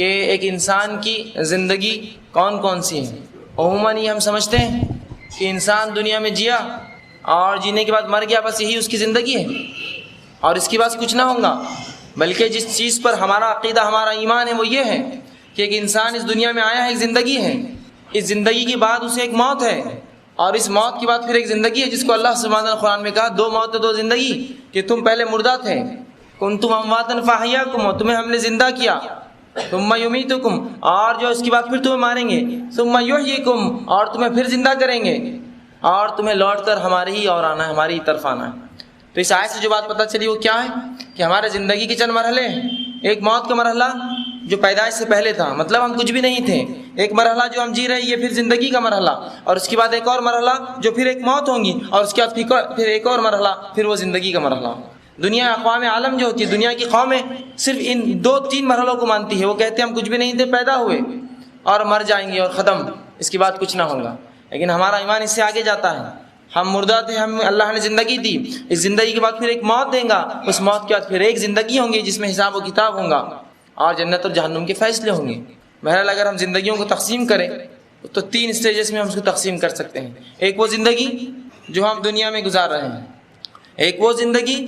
کہ ایک انسان کی زندگی کون کون سی ہے۔ عموماً یہ ہم سمجھتے ہیں کہ انسان دنیا میں جیا اور جینے کے بعد مر گیا، بس یہی اس کی زندگی ہے اور اس کے بعد کچھ نہ ہوگا، بلکہ جس چیز پر ہمارا عقیدہ، ہمارا ایمان ہے وہ یہ ہے کہ ایک انسان اس دنیا میں آیا ہے، ایک زندگی ہے، اس زندگی کے بعد اسے ایک موت ہے، اور اس موت کے بعد پھر ایک زندگی ہے جس کو اللہ سبحانہ وتعالی نے قرآن میں کہا 2 موت 2 زندگی، کہ تم پہلے مردہ تھے، کنتم امواتا فاحیاکم، اور تمہیں ہم نے زندہ کیا، ثم یمیتکم، اور جو اس کے بعد پھر تمہیں ماریں گے، ثم یحییکم، اور تمہیں پھر زندہ کریں گے، اور تمہیں لوٹ کر ہمارے ہی اور آنا ہے، ہماری طرف آنا ہے۔ تو اس آیت سے جو بات پتہ چلی وہ کیا ہے کہ ہمارے زندگی کے چند مرحلے ہیں۔ ایک موت کا مرحلہ جو پیدائش سے پہلے تھا، مطلب ہم کچھ بھی نہیں تھے، ایک مرحلہ جو ہم جی رہے ہیں یہ پھر زندگی کا مرحلہ، اور اس کے بعد ایک اور مرحلہ جو پھر ایک موت ہوں گی، اور اس کے بعد پھر ایک اور مرحلہ، پھر وہ زندگی کا مرحلہ۔ دنیا اقوام عالم جو ہوتی ہے، دنیا کی قومیں صرف ان 2-3 مرحلوں کو مانتی ہے۔ وہ کہتے ہیں ہم کچھ بھی نہیں تھے، پیدا ہوئے اور مر جائیں گے اور ختم، اس کے بعد کچھ نہ ہوگا۔ لیکن ہمارا ایمان اس سے آگے جاتا ہے، ہم مردہ تھے، ہم اللہ نے زندگی دی، اس زندگی کے بعد پھر ایک موت دیں گا، اس موت کے بعد پھر ایک زندگی ہوں گی جس میں حساب و کتاب ہوں گا اور جنت اور جہنم کے فیصلے ہوں گے۔ بہرحال اگر ہم زندگیوں کو تقسیم کریں تو 3 اسٹیجز میں ہم اس کو تقسیم کر سکتے ہیں۔ ایک وہ زندگی جو ہم دنیا میں گزار رہے ہیں، ایک وہ زندگی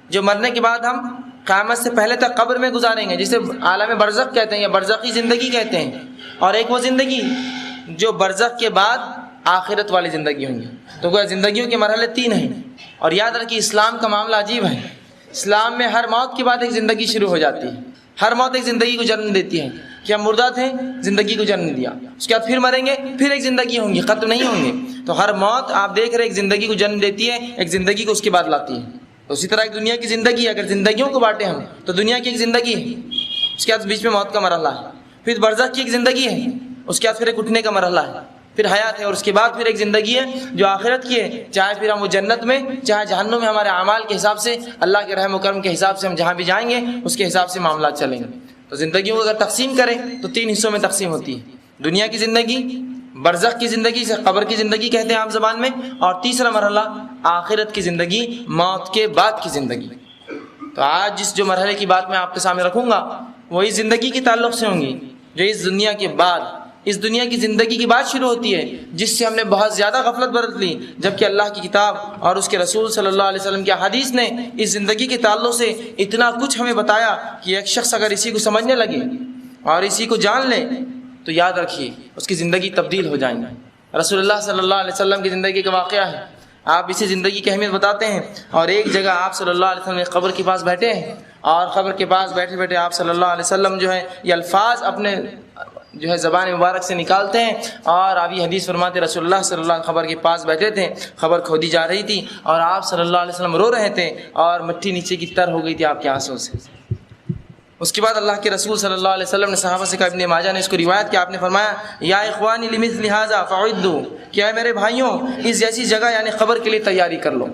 جو مرنے کے بعد ہم قیامت سے پہلے تک قبر میں گزاریں گے، جسے عالم برزخ کہتے ہیں یا برزخی زندگی کہتے ہیں، اور ایک وہ زندگی جو برزخ کے بعد آخرت والی زندگی ہوں گی۔ تو گویا زندگیوں کے مرحلے 3 ہیں، اور یاد رکھیے اسلام کا معاملہ عجیب ہے۔ اسلام میں ہر موت کے بعد ایک زندگی شروع ہو جاتی ہے، ہر موت ایک زندگی کو جنم دیتی ہے کہ ہم مردہ تھے، زندگی کو جنم دیا، اس کے بعد پھر مریں گے، پھر ایک زندگی ہوں گی، ختم نہیں ہوں گے۔ تو ہر موت آپ دیکھ رہے ایک زندگی کو جنم دیتی ہے، ایک زندگی کو اس کے بعد لاتی ہے۔ تو اسی طرح ایک دنیا کی زندگی ہے، اگر زندگیوں کو بانٹیں ہم تو دنیا کی ایک زندگی ہے، اس کے بعد بیچ میں موت کا مرحلہ ہے، پھر برزخ کی ایک زندگی ہے، اس کے بعد پھر ایک اٹھنے کا مرحلہ ہے، پھر حیات ہے، اور اس کے بعد پھر ایک زندگی ہے جو آخرت کی ہے، چاہے پھر ہم وہ جنت میں چاہے جہنم میں، ہمارے اعمال کے حساب سے، اللہ کے رحم و کرم کے حساب سے ہم جہاں بھی جائیں گے اس کے حساب سے معاملات چلیں گے۔ تو زندگیوں کو اگر تقسیم کریں تو 3 حصوں میں تقسیم ہوتی ہے، دنیا کی زندگی، برزخ کی زندگی سے قبر کی زندگی کہتے ہیں عام زبان میں، اور تیسرا مرحلہ آخرت کی زندگی، موت کے بعد کی زندگی۔ تو آج جس جو مرحلے کی بات میں آپ کے سامنے رکھوں گا وہ اس زندگی کے تعلق سے ہوں گی جو اس دنیا کے بعد، اس دنیا کی زندگی کی بات شروع ہوتی ہے، جس سے ہم نے بہت زیادہ غفلت برت لی، جبکہ اللہ کی کتاب اور اس کے رسول صلی اللہ علیہ وسلم کی حدیث نے اس زندگی کے تعلق سے اتنا کچھ ہمیں بتایا کہ ایک شخص اگر اسی کو سمجھنے لگے اور اسی کو جان لے تو یاد رکھیے اس کی زندگی تبدیل ہو جائیں گی۔ رسول اللہ صلی اللہ علیہ وسلم کی زندگی کا واقعہ ہے، آپ اسی زندگی کی اہمیت بتاتے ہیں، اور ایک جگہ آپ صلی اللہ علیہ وسلم قبر کے پاس بیٹھے ہیں، اور قبر کے پاس بیٹھے بیٹھے آپ صلی اللہ علیہ وسلم جو ہے یہ الفاظ اپنے جو ہے زبان مبارک سے نکالتے ہیں، اور ابھی حدیث فرماتے رسول اللہ صلی اللہ علیہ وسلم قبر کے پاس بیٹھے تھے، قبر کھودی جا رہی تھی، اور آپ صلی اللہ علیہ وسلم رو رہے تھے، اور مٹی نیچے کی تر ہو گئی تھی آپ کے آنسوں سے۔ اس کے بعد اللہ کے رسول صلی اللہ علیہ وسلم نے صحابہ سے کہا، ابن ماجہ نے اس کو روایت کیا، آپ نے فرمایا یا اخوانی لمثل ھذا فعدوا، کہ اے میرے بھائیوں اس جیسی جگہ یعنی قبر کے لیے تیاری کر لو۔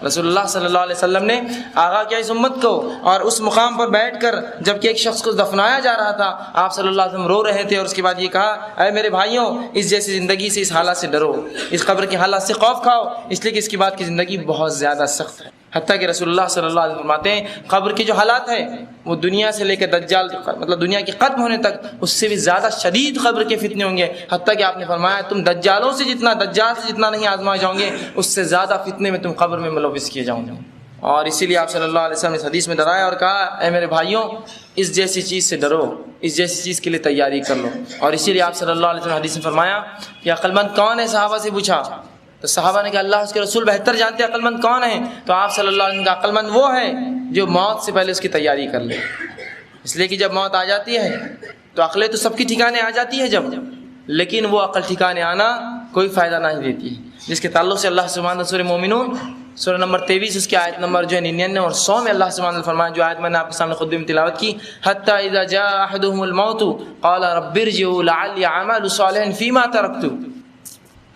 رسول اللہ صلی اللہ علیہ وسلم نے آغا کیا اس امت کو، اور اس مقام پر بیٹھ کر جب کہ ایک شخص کو دفنایا جا رہا تھا آپ صلی اللہ علیہ وسلم رو رہے تھے، اور اس کے بعد یہ کہا اے میرے بھائیوں اس جیسی زندگی سے، اس حالات سے ڈرو، اس قبر کے حالات سے خوف کھاؤ، اس لیے کہ اس کے بعد کی زندگی بہت زیادہ سخت ہے۔ حتیٰ کہ رسول اللہ صلی اللہ علیہ وسلم فرماتے ہیں قبر کے جو حالات ہیں وہ دنیا سے لے کے دجال مطلب دنیا کے ختم ہونے تک اس سے بھی زیادہ شدید قبر کے فتنے ہوں گے، حتیٰ کہ آپ نے فرمایا تم دجال سے جتنا نہیں آزمائے جاؤ گے اس سے زیادہ فتنے میں تم قبر میں ملوث کیے جاؤ گے۔ اور اسی لیے آپ صلی اللہ علیہ وسلم نے اس حدیث میں ڈرایا اور کہا اے میرے بھائیوں اس جیسی چیز سے ڈرو، اس جیسی چیز کے لیے تیاری کر لو۔ اور اسی لیے آپ صلی اللہ علیہ وسلم حدیث میں فرمایا کہ عقل مند کون ہے، صحابہ سے پوچھا تو صحابہ نے کہا اللہ اس کے رسول بہتر جانتے ہیں عقل مند کون ہے، تو آپ صلی اللہ علیہ وسلم کا عقل مند وہ ہے جو موت سے پہلے اس کی تیاری کر لے، اس لیے کہ جب موت آ جاتی ہے تو عقلیں تو سب کی ٹھکانے آ جاتی ہے جب، لیکن وہ عقل ٹھکانے آنا کوئی فائدہ نہیں دیتی ہے، جس کے تعلق سے اللہ سبحانہ سورہ مومنون سورہ نمبر 23 اس کی آیت نمبر جو ہے 99 اور 100 میں اللہ سبحانہ نے فرمایا، جو آیت میں نے آپ کے سامنے خطبے میں تلاوت کی، حتی اذا جاء احدهم الموت قال رب ارجعوا لعلی اعمل صالحا فیما ترکت۔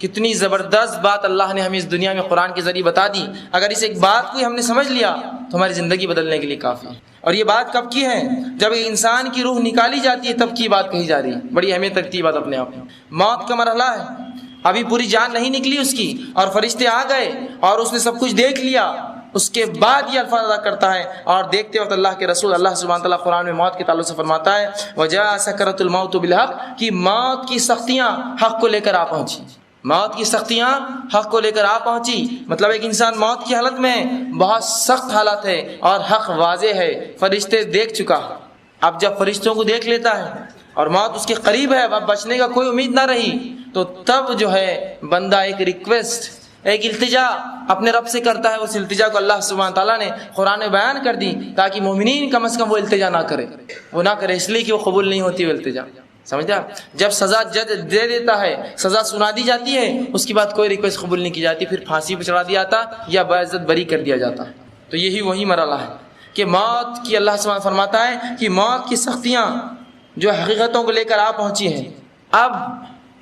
کتنی زبردست بات اللہ نے ہمیں اس دنیا میں قرآن کے ذریعے بتا دی، اگر اس ایک بات کو ہم نے سمجھ لیا تو ہماری زندگی بدلنے کے لیے کافی ہے۔ اور یہ بات کب کی ہے؟ جب ایک انسان کی روح نکالی جاتی ہے تب کی بات کہی جا رہی ہے، بڑی اہمیت رکھتی ہے بات اپنے آپ میں۔ موت کا مرحلہ ہے، ابھی پوری جان نہیں نکلی اس کی، اور فرشتے آ گئے اور اس نے سب کچھ دیکھ لیا، اس کے بعد یہ الفاظ ادا کرتا ہے، اور دیکھتے وقت اللہ کے رسول اللہ سبحانہ تعالیٰ قرآن میں موت کے تعلق سے فرماتا ہے وجاء سکرۃ الموت بالحق، کہ موت کی سختیاں حق کو لے کر آ پہنچی، موت کی سختیاں حق کو لے کر آ پہنچی، مطلب ایک انسان موت کی حالت میں بہت سخت حالت ہے اور حق واضح ہے، فرشتے دیکھ چکا، اب جب فرشتوں کو دیکھ لیتا ہے اور موت اس کے قریب ہے، اب بچنے کا کوئی امید نہ رہی، تو تب جو ہے بندہ ایک ریکویسٹ، ایک التجا اپنے رب سے کرتا ہے۔ اس التجا کو اللہ سبحانہ تعالیٰ نے قرآن میں بیان کر دی تاکہ مومنین کم از کم وہ التجا نہ کرے، وہ نہ کرے، اس لیے کہ وہ قبول نہیں ہوتی وہ التجا، سمجھا؟ جب سزا جج دے دیتا ہے، سزا سنا دی جاتی ہے، اس کے بعد کوئی ریکویسٹ قبول نہیں کی جاتی، پھر پھانسی پہ چڑھا دیا جاتا یا باعزت بری کر دیا جاتا ہے۔ تو یہی وہی مرحلہ ہے کہ موت کی اللہ سبحانہ فرماتا ہے کہ موت کی سختیاں جو حقیقتوں کو لے کر آ پہنچی ہیں، اب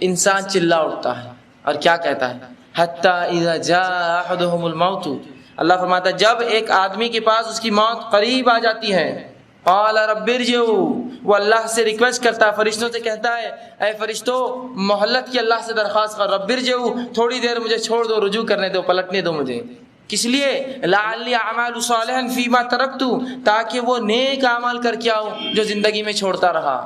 انسان چلا اٹھتا ہے اور کیا کہتا ہے حتیٰ اذا جاء احدهم الموت، اللہ فرماتا ہے جب ایک آدمی کے پاس اس کی موت قریب آ جاتی ہے، قال رب ارجعوا، وہ اللہ سے ریکویسٹ کرتا ہے، فرشتوں سے کہتا ہے اے فرشتوں مہلت کی اللہ سے درخواست کر، رب ارجعوا، تھوڑی دیر مجھے چھوڑ دو، رجوع کرنے دو، پلٹنے دو مجھے، کس لیے لعلی اعمل صالحا فیما ترکت، تاکہ وہ نیک اعمال کر کے آؤں جو زندگی میں چھوڑتا رہا۔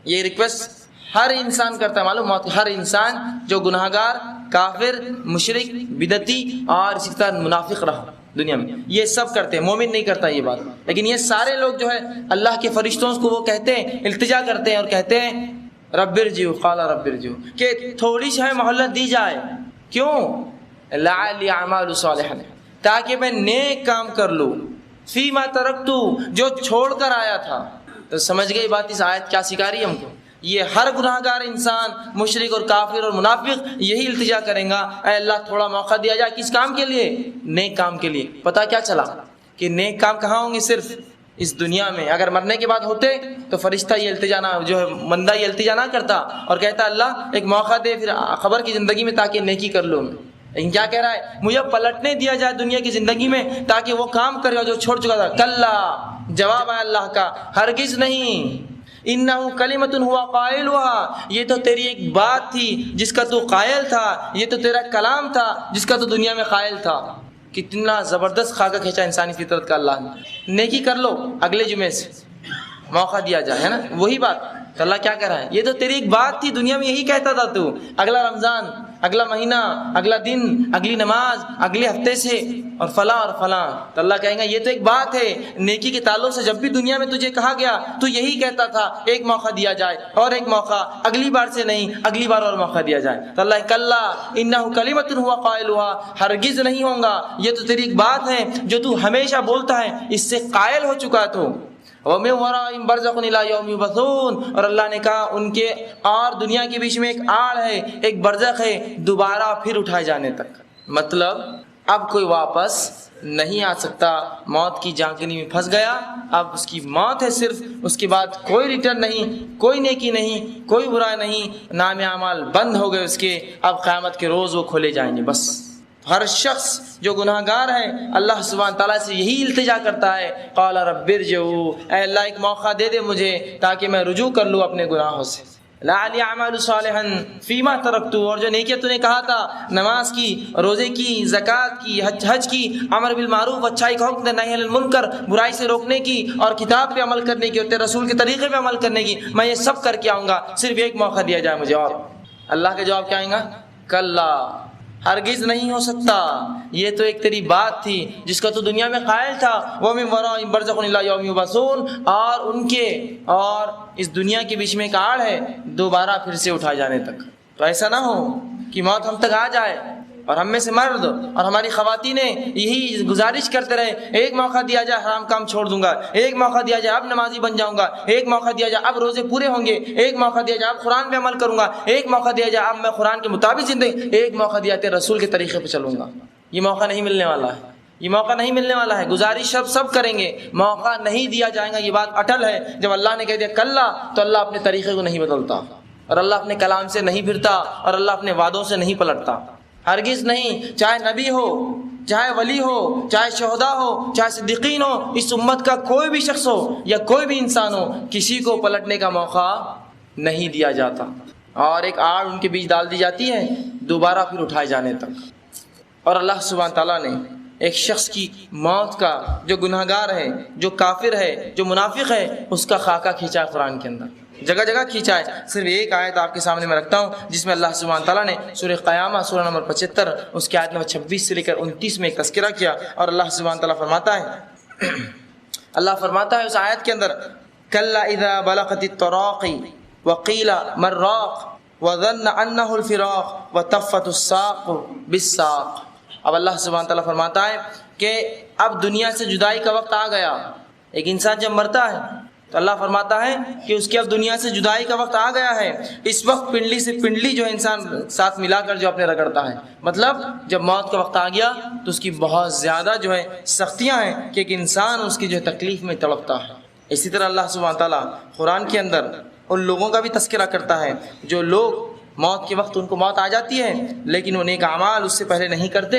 یہ ریکویسٹ ہر انسان کرتا ہے، معلوم موت ہر انسان جو گناہگار، کافر، مشرک، بدعتی اور اسی طرح منافق رہا دنیا میں، یہ سب کرتے ہیں، مومن نہیں کرتا یہ بات، لیکن یہ سارے لوگ جو ہے اللہ کے فرشتوں کو وہ کہتے ہیں، التجا کرتے ہیں اور کہتے ہیں رب ارجعوا، قال رب ارجعوا، کہ تھوڑی سی مہلت دی جائے، کیوں؟ لعلی اعمل صالحا، تاکہ میں نیک کام کر لوں، فیما ترکت، جو چھوڑ کر آیا تھا۔ تو سمجھ گئی بات اس آیت کیا سکھا رہی ہے ہم کو؟ یہ ہر گناہگار انسان، مشرک اور کافر اور منافق یہی التجا کریں گا، اے اللہ تھوڑا موقع دیا جائے، کس کام کے لیے؟ نیک کام کے لیے۔ پتہ کیا چلا کہ نیک کام کہاں ہوں گے؟ صرف اس دنیا میں۔ اگر مرنے کے بعد ہوتے تو فرشتہ یہ التجا نہ، جو ہے بندہ یہ التجا نہ کرتا اور کہتا اللہ ایک موقع دے پھر خبر کی زندگی میں تاکہ نیکی کر لوں، لیکن کیا کہہ رہا ہے؟ مجھے پلٹنے دیا جائے دنیا کی زندگی میں تاکہ وہ کام کرے جو چھوڑ چکا تھا۔ کلا، جواب ہے اللہ کا، ہرگز نہیں، انہو کلمۃ ہوا قائلها، یہ تو تیری ایک بات تھی جس کا تو قائل تھا، یہ تو تیرا کلام تھا جس کا تو دنیا میں قائل تھا۔ کتنا زبردست خاکہ کھینچا انسانی فطرت کا اللہ نے۔ نیکی کر لو، اگلے جمعے سے موقع دیا جائے، ہے نا؟ وہی بات تو اللہ کیا کہہ رہا ہے، یہ تو تیری ایک بات تھی، دنیا میں یہی کہتا تھا تو، اگلا رمضان، اگلا مہینہ، اگلا دن، اگلی نماز، اگلے ہفتے سے اور فلاں اور فلاں۔ تو اللہ کہیں گا یہ تو ایک بات ہے، نیکی کے تعلق سے جب بھی دنیا میں تجھے کہا گیا تو یہی کہتا تھا ایک موقع دیا جائے، اور ایک موقع، اگلی بار سے نہیں، اگلی بار اور موقع دیا جائے۔ تو اللہ کلا انہ کلمۃ ہوا قائلها، ہرگز نہیں ہوں گا، یہ تو تیری ایک بات ہے جو تو ہمیشہ بولتا ہے، اس سے قائل ہو چکا تو۔ وَمِن وَرَائِهِمْ بَرْزَخٌ إِلَىٰ يَوْمِ يُبْعَثُونَ، اور اللہ نے کہا ان کے اور دنیا کے بیچ میں ایک آڑ ہے، ایک برزخ ہے، دوبارہ پھر اٹھائے جانے تک۔ مطلب اب کوئی واپس نہیں آ سکتا، موت کی جھانکنی میں پھنس گیا، اب اس کی موت ہے صرف، اس کے بعد کوئی ریٹرن نہیں، کوئی نیکی نہیں، کوئی برا نہیں، نام اعمال بند ہو گئے اس کے، اب قیامت کے روز وہ کھولے جائیں گے۔ بس ہر شخص جو گناہگار ہے اللہ سبحانہ تعالیٰ سے یہی التجا کرتا ہے، قال رب ارجعوا، اے اللہ ایک موقع دے دے مجھے تاکہ میں رجوع کر لوں اپنے گناہوں سے، لعلی اعمل صالحا فیما ترکت، اور جو نیکیاں تو نے کہا تھا، نماز کی، روزے کی، زکوٰۃ کی، حج کی، امر بالمعروف، اچھائی کا حکم دینا، نہی عن المنکر، برائی سے روکنے کی، اور کتاب پہ عمل کرنے کی، اور تیرے رسول کے طریقے پہ عمل کرنے کی، میں یہ سب کر کے آؤں گا، صرف ایک موقع دیا جائے مجھے۔ اور اللہ کا جواب کیا آئے گا؟ کلا، ہرگز نہیں ہو سکتا، یہ تو ایک تیری بات تھی جس کا تو دنیا میں قائل تھا۔ وَمِن وَرَائِهِمْ بَرْزَخٌ إِلَىٰ يَوْمِ يُبْعَثُونَ، اور ان کے اور اس دنیا کے بیچ میں ایک آڑ ہے، دوبارہ پھر سے اٹھائے جانے تک۔ تو ایسا نہ ہو کہ موت ہم تک آ جائے اور ہم میں سے مرد اور ہماری خواتینیں یہی گزارش کرتے رہے، ایک موقع دیا جائے حرام کام چھوڑ دوں گا، ایک موقع دیا جائے اب نمازی بن جاؤں گا، ایک موقع دیا جائے اب روزے پورے ہوں گے، ایک موقع دیا جائے اب قرآن پہ عمل کروں گا، ایک موقع دیا جائے اب میں قرآن کے مطابق زندگی، ایک موقع دیا جائے رسول کے طریقے پہ چلوں گا۔ یہ موقع نہیں ملنے والا ہے، یہ موقع نہیں ملنے والا ہے۔ گزارش سب کریں گے، موقع نہیں دیا جائے گا، یہ بات اٹل ہے۔ جب اللہ نے کہہ دیا کلا، تو اللہ اپنے طریقے کو نہیں بدلتا، اور اللہ اپنے کلام سے نہیں پھرتا، اور اللہ اپنے وعدوں سے نہیں پلٹتا، ہرگز نہیں۔ چاہے نبی ہو، چاہے ولی ہو، چاہے شہداء ہو، چاہے صدیقین ہو، اس امت کا کوئی بھی شخص ہو یا کوئی بھی انسان ہو، کسی کو پلٹنے کا موقع نہیں دیا جاتا، اور ایک آڑ ان کے بیچ ڈال دی جاتی ہے، دوبارہ پھر اٹھائے جانے تک۔ اور اللہ سبحانہ تعالیٰ نے ایک شخص کی موت کا، جو گناہگار ہے، جو کافر ہے، جو منافق ہے، اس کا خاکہ کھینچا ہے قرآن کے اندر، جگہ جگہ کھینچا ہے۔ صرف ایک آیت آپ کے سامنے میں رکھتا ہوں جس میں اللہ سبحانہ تعالیٰ نے سورہ قیامہ سورہ نمبر 75 اس کی آیت نمبر 26 سے لے کر 29 میں ایک تذکرہ کیا، اور اللہ سبحانہ تعالیٰ فرماتا ہے اللہ فرماتا ہے اس آیت کے اندر کلا اذا بلغت التراقی وقیل مراق وظن انہ الفراق وتفت الساق بالساق۔ اب اللہ سبحانہ تعالیٰ فرماتا ہے کہ اب دنیا سے جدائی کا وقت آ گیا۔ ایک انسان جب مرتا ہے تو اللہ فرماتا ہے کہ اس کی اب دنیا سے جدائی کا وقت آ گیا ہے۔ اس وقت پنڈلی سے پنڈلی جو ہے انسان ساتھ ملا کر جو اپنے رگڑتا ہے، مطلب جب موت کا وقت آ گیا تو اس کی بہت زیادہ جو ہے سختیاں ہیں کہ ایک انسان اس کی جو ہے تکلیف میں تڑپتا ہے۔ اسی طرح اللہ سبحانہ تعالیٰ قرآن کے اندر ان لوگوں کا بھی تذکرہ کرتا ہے جو لوگ موت کے وقت ان کو موت آ جاتی ہے لیکن وہ نیک اعمال اس سے پہلے نہیں کرتے۔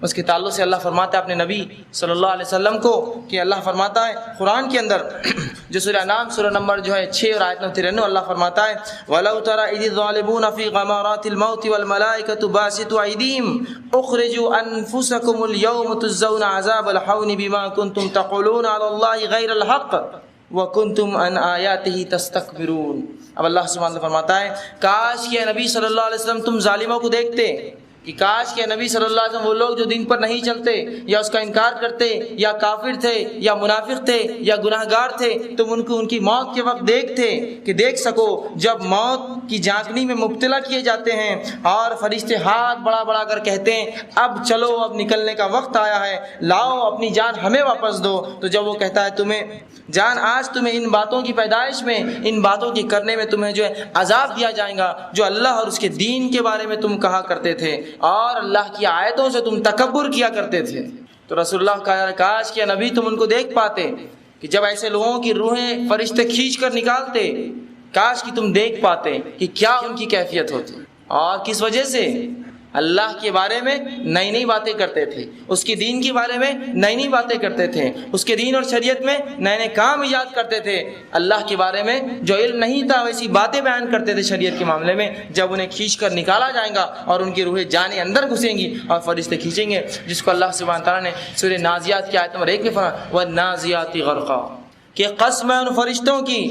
اس کے تعلق سے اللہ فرماتا ہے اپنے نبی صلی اللہ علیہ وسلم کو کہ اللہ فرماتا ہے قرآن کے اندر جو سورہ انعام سورہ نمبر جو ہے 6 اور آیت نمبر 93، اللہ فرماتا ہے وَلَوْ تَرَى إِذِ الظَّالِمُونَ فِي غَمَرَاتِ الْمَوْتِ وَالْمَلَائِكَةُ بَاسِطُو أَيْدِيهِمْ اخرجوا أنفسكم اليوم تجزون عذاب الحون بما كنتم تقولون على الله غير الحق وَكُنْتُمْ عَنْ آيَاتِهِ تَسْتَكْبِرُونَ۔ اب اللہ سبحانہ وتعالیٰ فرماتا ہے کاش کہ نبی صلی اللہ علیہ وسلم تم ظالموں کو دیکھتے، کہ کاش کہ نبی صلی اللہ علیہ وسلم وہ لوگ جو دین پر نہیں چلتے یا اس کا انکار کرتے یا کافر تھے یا منافق تھے یا گناہگار تھے، تم ان کو ان کی موت کے وقت دیکھتے کہ دیکھ سکو جب موت کی جھانکنے میں مبتلا کیے جاتے ہیں اور فرشتے ہاتھ بڑا بڑا کر کہتے ہیں اب چلو اب نکلنے کا وقت آیا ہے، لاؤ اپنی جان ہمیں واپس دو۔ تو جب وہ کہتا ہے تمہیں جان آج تمہیں ان باتوں کی پیدائش میں، ان باتوں کے کرنے میں تمہیں جو ہے عذاب دیا جائے گا جو اللہ اور اس کے دین کے بارے میں تم کہا کرتے تھے اور اللہ کی آیتوں سے تم تکبر کیا کرتے تھے۔ تو رسول اللہ کا کاش کہ نبی تم ان کو دیکھ پاتے کہ جب ایسے لوگوں کی روحیں فرشتے کھینچ کر نکالتے، کاش کہ تم دیکھ پاتے کہ کیا ان کی کیفیت ہوتی اور کس وجہ سے اللہ کے بارے میں نئی نئی باتیں کرتے تھے، اس کے دین کے بارے میں نئی نئی باتیں کرتے تھے، اس کے دین اور شریعت میں نئے نئے کام ایجاد کرتے تھے، اللہ کے بارے میں جو علم نہیں تھا ویسی باتیں بیان کرتے تھے شریعت کے معاملے میں۔ جب انہیں کھینچ کر نکالا جائے گا اور ان کی روحیں جانیں اندر گھسیں گی اور فرشتے کھینچیں گے، جس کو اللہ سبحانہ تعالیٰ نے سورہ نازیات کی آیت نمبر 1 میں فرمایا وَالنَّازِعَاتِ غَرْقًا، کہ قسم ہے ان فرشتوں کی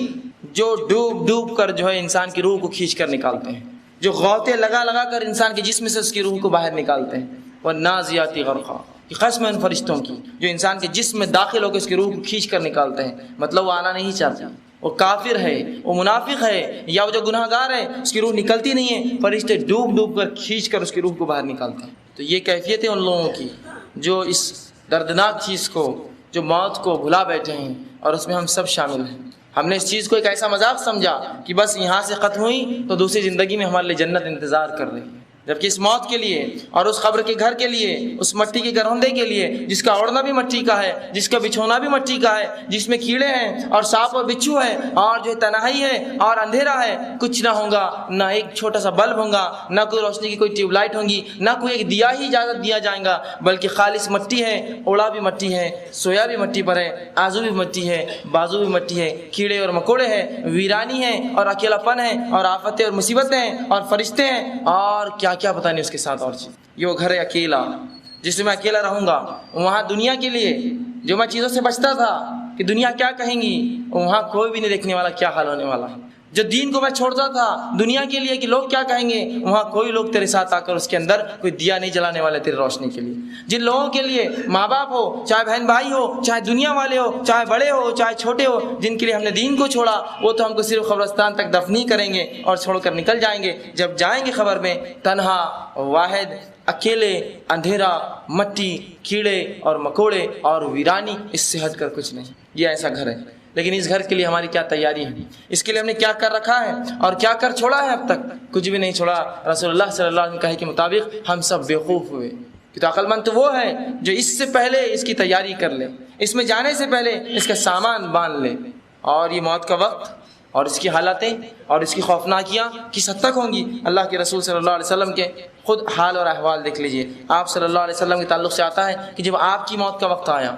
جو ڈوب ڈوب کر جو ہے انسان کی روح کو کھینچ کر نکالتے ہیں، جو غوطے لگا لگا کر انسان کے جسم سے اس کی روح کو باہر نکالتے ہیں۔ وَالنَّازِعَاتِ غَرْقًا، کہ قسم ہے ان فرشتوں کی جو انسان کے جسم میں داخل ہو کے اس کی روح کو کھینچ کر نکالتے ہیں، مطلب وہ آنا نہیں چاہتا، وہ کافر ہے، وہ منافق ہے یا وہ جو گناہگار ہے اس کی روح نکلتی نہیں ہے، فرشتے ڈوب ڈوب کر کھینچ کر اس کی روح کو باہر نکالتے ہیں۔ تو یہ کیفیت ہے ان لوگوں کی جو اس دردناک چیز کو، جو موت کو بھلا بیٹھے ہیں، اور اس میں ہم سب شامل ہیں۔ ہم نے اس چیز کو ایک ایسا مذاق سمجھا کہ بس یہاں سے ختم ہوئی تو دوسری زندگی میں ہمارے لیے جنت انتظار کر رہی ہے، جبکہ اس موت کے لیے اور اس قبر کے گھر کے لیے، اس مٹی کے گرہندے کے لیے جس کا اوڑھنا بھی مٹی کا ہے، جس کا بچھونا بھی مٹی کا ہے، جس میں کیڑے ہیں اور سانپ اور بچھو ہے اور جو تنہائی ہے اور اندھیرا ہے، کچھ نہ ہوگا، نہ ایک چھوٹا سا بلب ہوگا، نہ کوئی روشنی کی کوئی ٹیوب لائٹ ہوگی، نہ کوئی ایک دیا ہی اجازت دیا جائے گا، بلکہ خالص مٹی ہے، اوڑا بھی مٹی ہے، سویا بھی مٹی پر ہے، آزو بھی مٹی ہے، بازو بھی مٹی ہے، کیڑے اور مکوڑے ہیں، ویرانی ہے اور اکیلا پن ہے اور آفتیں اور مصیبتیں ہیں اور فرشتے ہیں اور کیا کیا پتہ نہیں اس کے ساتھ اور چیز۔ یہ وہ گھر ہے اکیلا جس میں میں اکیلا رہوں گا۔ وہاں دنیا کے لیے جو میں چیزوں سے بچتا تھا کہ دنیا کیا کہیں گی، وہاں کوئی بھی نہیں دیکھنے والا کیا حال ہونے والا ہے۔ جو دین کو میں چھوڑتا تھا دنیا کے لیے کہ لوگ کیا کہیں گے، وہاں کوئی لوگ تیرے ساتھ آ کر اس کے اندر کوئی دیا نہیں جلانے والے تیری روشنی کے لیے۔ جن لوگوں کے لیے ماں باپ ہو، چاہے بہن بھائی ہو، چاہے دنیا والے ہو، چاہے بڑے ہو چاہے چھوٹے ہو، جن کے لیے ہم نے دین کو چھوڑا، وہ تو ہم کو صرف قبرستان تک دفنی کریں گے اور چھوڑ کر نکل جائیں گے۔ جب جائیں گے قبر میں تنہا، واحد، اکیلے، اندھیرا، مٹی، کیڑے اور مکوڑے اور ویرانی، اس سے ہٹ کر کچھ نہیں۔ یہ ایسا گھر ہے، لیکن اس گھر کے لیے ہماری کیا تیاری ہے، اس کے لیے ہم نے کیا کر رکھا ہے اور کیا کر چھوڑا ہے؟ اب تک کچھ بھی نہیں چھوڑا۔ رسول اللہ صلی اللہ علیہ وسلم کہے کے مطابق ہم سب بیوقوف ہوئے، کہ تو عقل مند تو وہ ہے جو اس سے پہلے اس کی تیاری کر لے، اس میں جانے سے پہلے اس کا سامان باندھ لے۔ اور یہ موت کا وقت اور اس کی حالتیں اور اس کی خوفناکیاں کس حد تک ہوں گی، اللہ کے رسول صلی اللہ علیہ وسلم کے خود حال اور احوال دیکھ لیجئے۔ آپ صلی اللہ علیہ وسلم کے تعلق سے آتا ہے کہ جب آپ کی موت کا وقت آیا،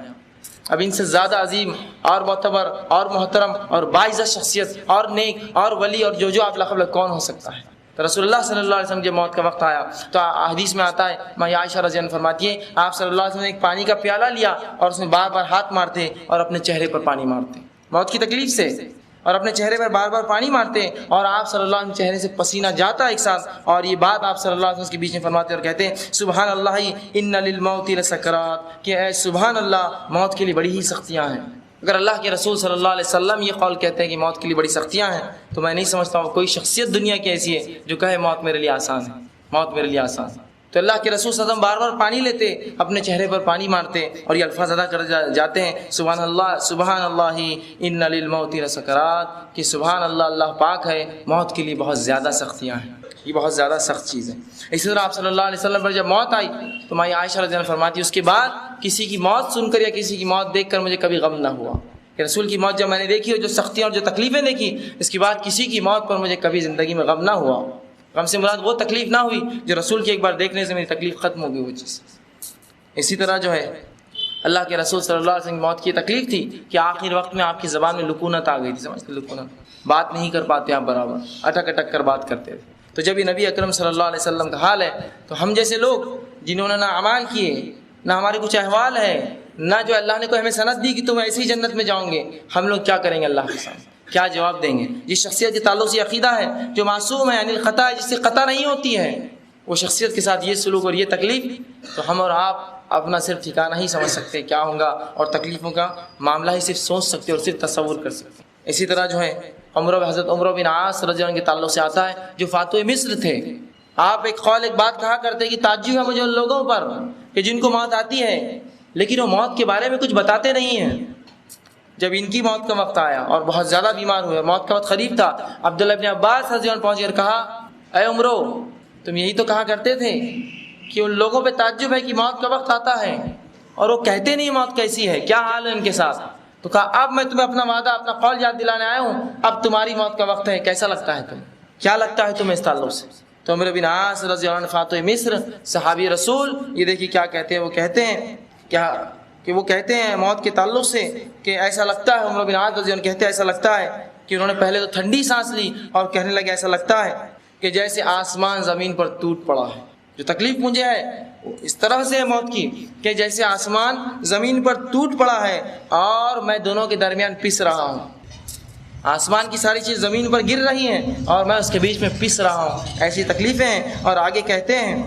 اب ان سے زیادہ عظیم اور معتبر اور محترم اور باعزت شخصیت اور نیک اور ولی اور جو آپ لقب کون ہو سکتا ہے؟ تو رسول اللہ صلی اللہ علیہ وسلم جب موت کا وقت آیا تو حدیث میں آتا ہے، ماں عائشہ رضی اللہ عنہا فرماتی ہے آپ صلی اللہ علیہ وسلم نے ایک پانی کا پیالہ لیا اور اس میں بار بار ہاتھ مارتے اور اپنے چہرے پر پانی مارتے موت کی تکلیف سے، اور اپنے چہرے پر بار بار پانی مارتے، اور آپ صلی اللہ علیہ وسلم چہرے سے پسینہ جاتا ایک ساتھ، اور یہ بات آپ صلی اللہ علیہ وسلم کے بیچ میں فرماتے اور کہتے ہیں سبحان اللہ ان للموت لسکرات، کہ اے سبحان اللہ موت کے لیے بڑی ہی سختیاں ہیں۔ اگر اللہ کے رسول صلی اللہ علیہ وسلم یہ قول کہتے ہیں کہ موت کے لیے بڑی سختیاں ہیں، تو میں نہیں سمجھتا ہوں کوئی شخصیت دنیا کی ایسی ہے جو کہے موت میرے لیے آسان ہے، موت میرے لیے آسان ہے۔ تو اللہ کے رسول صلی اللہ علیہ وسلم بار بار پانی لیتے، اپنے چہرے پر پانی مارتے اور یہ الفاظ ادا کر جاتے ہیں سبحان اللہ ان للموت لسکرات، کہ سبحان اللہ، اللہ پاک ہے، موت کے لیے بہت زیادہ سختیاں ہیں، یہ بہت زیادہ سخت چیز ہے۔ اسی طرح آپ صلی اللہ علیہ وسلم پر جب موت آئی تو ماں عائشہ رضی اللہ عنہا فرماتی ہے اس کے بعد کسی کی موت سن کر یا کسی کی موت دیکھ کر مجھے کبھی غم نہ ہوا، کہ رسول کی موت جب میں نے دیکھی اور جو سختیاں اور جو تکلیفیں دیکھی، اس کے بعد کسی کی موت پر مجھے کبھی زندگی میں غم نہ ہوا۔ غم سے مراد وہ تکلیف نہ ہوئی جو رسول کی ایک بار دیکھنے سے میری تکلیف ختم ہو گئی وہ چیز۔ اسی طرح جو ہے اللہ کے رسول صلی اللہ علیہ وسلم کی موت کی تکلیف تھی کہ آخر وقت میں آپ کی زبان میں لکونت آ گئی تھی، سمجھتے لکونت، بات نہیں کر پاتے آپ برابر، اٹک اٹک کر بات کرتے تھے۔ تو جب یہ نبی اکرم صلی اللہ علیہ وسلم کا حال ہے تو ہم جیسے لوگ جنہوں نے نہ اعمال کیے، نہ ہمارے کچھ احوال ہے، نہ جو اللہ نے کوئی ہمیں سند دی کہ تم ایسی جنت میں جاؤں گے، ہم لوگ کیا کریں گے اللہ کے سامنے، کیا جواب دیں گے؟ جس شخصیت کے تعلق سے عقیدہ ہے، جو معصوم ہے یعنی الخطا ہے، جس سے خطا نہیں ہوتی ہے، وہ شخصیت کے ساتھ یہ سلوک اور یہ تکلیف، تو ہم اور آپ اپنا صرف ٹھکانہ ہی سمجھ سکتے کیا ہوگا، اور تکلیفوں کا معاملہ ہی صرف سوچ سکتے اور صرف تصور کر سکتے۔ اسی طرح جو ہے حضرت عمر بن عاص رضی اللہ عنہ کے تعلق سے آتا ہے جو فاتح مصر تھے، آپ ایک بات کہا کرتے کہ تعجب ہے مجھے ان لوگوں پر کہ جن کو موت آتی ہے لیکن وہ موت کے بارے میں کچھ بتاتے نہیں ہیں۔ جب ان کی موت کا وقت آیا اور بہت زیادہ بیمار ہوئے، موت کا وقت قریب تھا، عبداللہ ابن عباس رضی اللہ عنہ پہنچ کر کہا اے عمرو، تم یہی تو کہا کرتے تھے کہ ان لوگوں پہ تعجب ہے کہ موت کا وقت آتا ہے اور وہ کہتے نہیں موت کیسی ہے، کیا حال ہے ان کے ساتھ؟ تو کہا اب میں تمہیں اپنا وعدہ، اپنا قول یاد دلانے آیا ہوں، اب تمہاری موت کا وقت ہے، کیسا لگتا ہے تمہیں، کیا لگتا ہے تمہیں اس تعلق سے؟ تو عمر بن عاص رضی اللہ عنہ فاتح مصر صحابی رسول، یہ دیکھیے کیا کہتے ہیں، وہ کہتے ہیں کہ وہ کہتے ہیں موت کے تعلق سے کہ ایسا لگتا ہے، عمر بن عاص رضی اللہ عنہ کہتے ہیں ایسا لگتا ہے کہ انہوں نے پہلے تو ٹھنڈی سانس لی اور کہنے لگے ایسا لگتا ہے کہ جیسے آسمان زمین پر ٹوٹ پڑا ہے۔ جو تکلیف مجھے ہے وہ اس طرح سے ہے موت کی کہ جیسے آسمان زمین پر ٹوٹ پڑا ہے اور میں دونوں کے درمیان پس رہا ہوں، آسمان کی ساری چیز زمین پر گر رہی ہیں اور میں اس کے بیچ میں پس رہا ہوں، ایسی تکلیفیں ہیں۔ اور آگے کہتے ہیں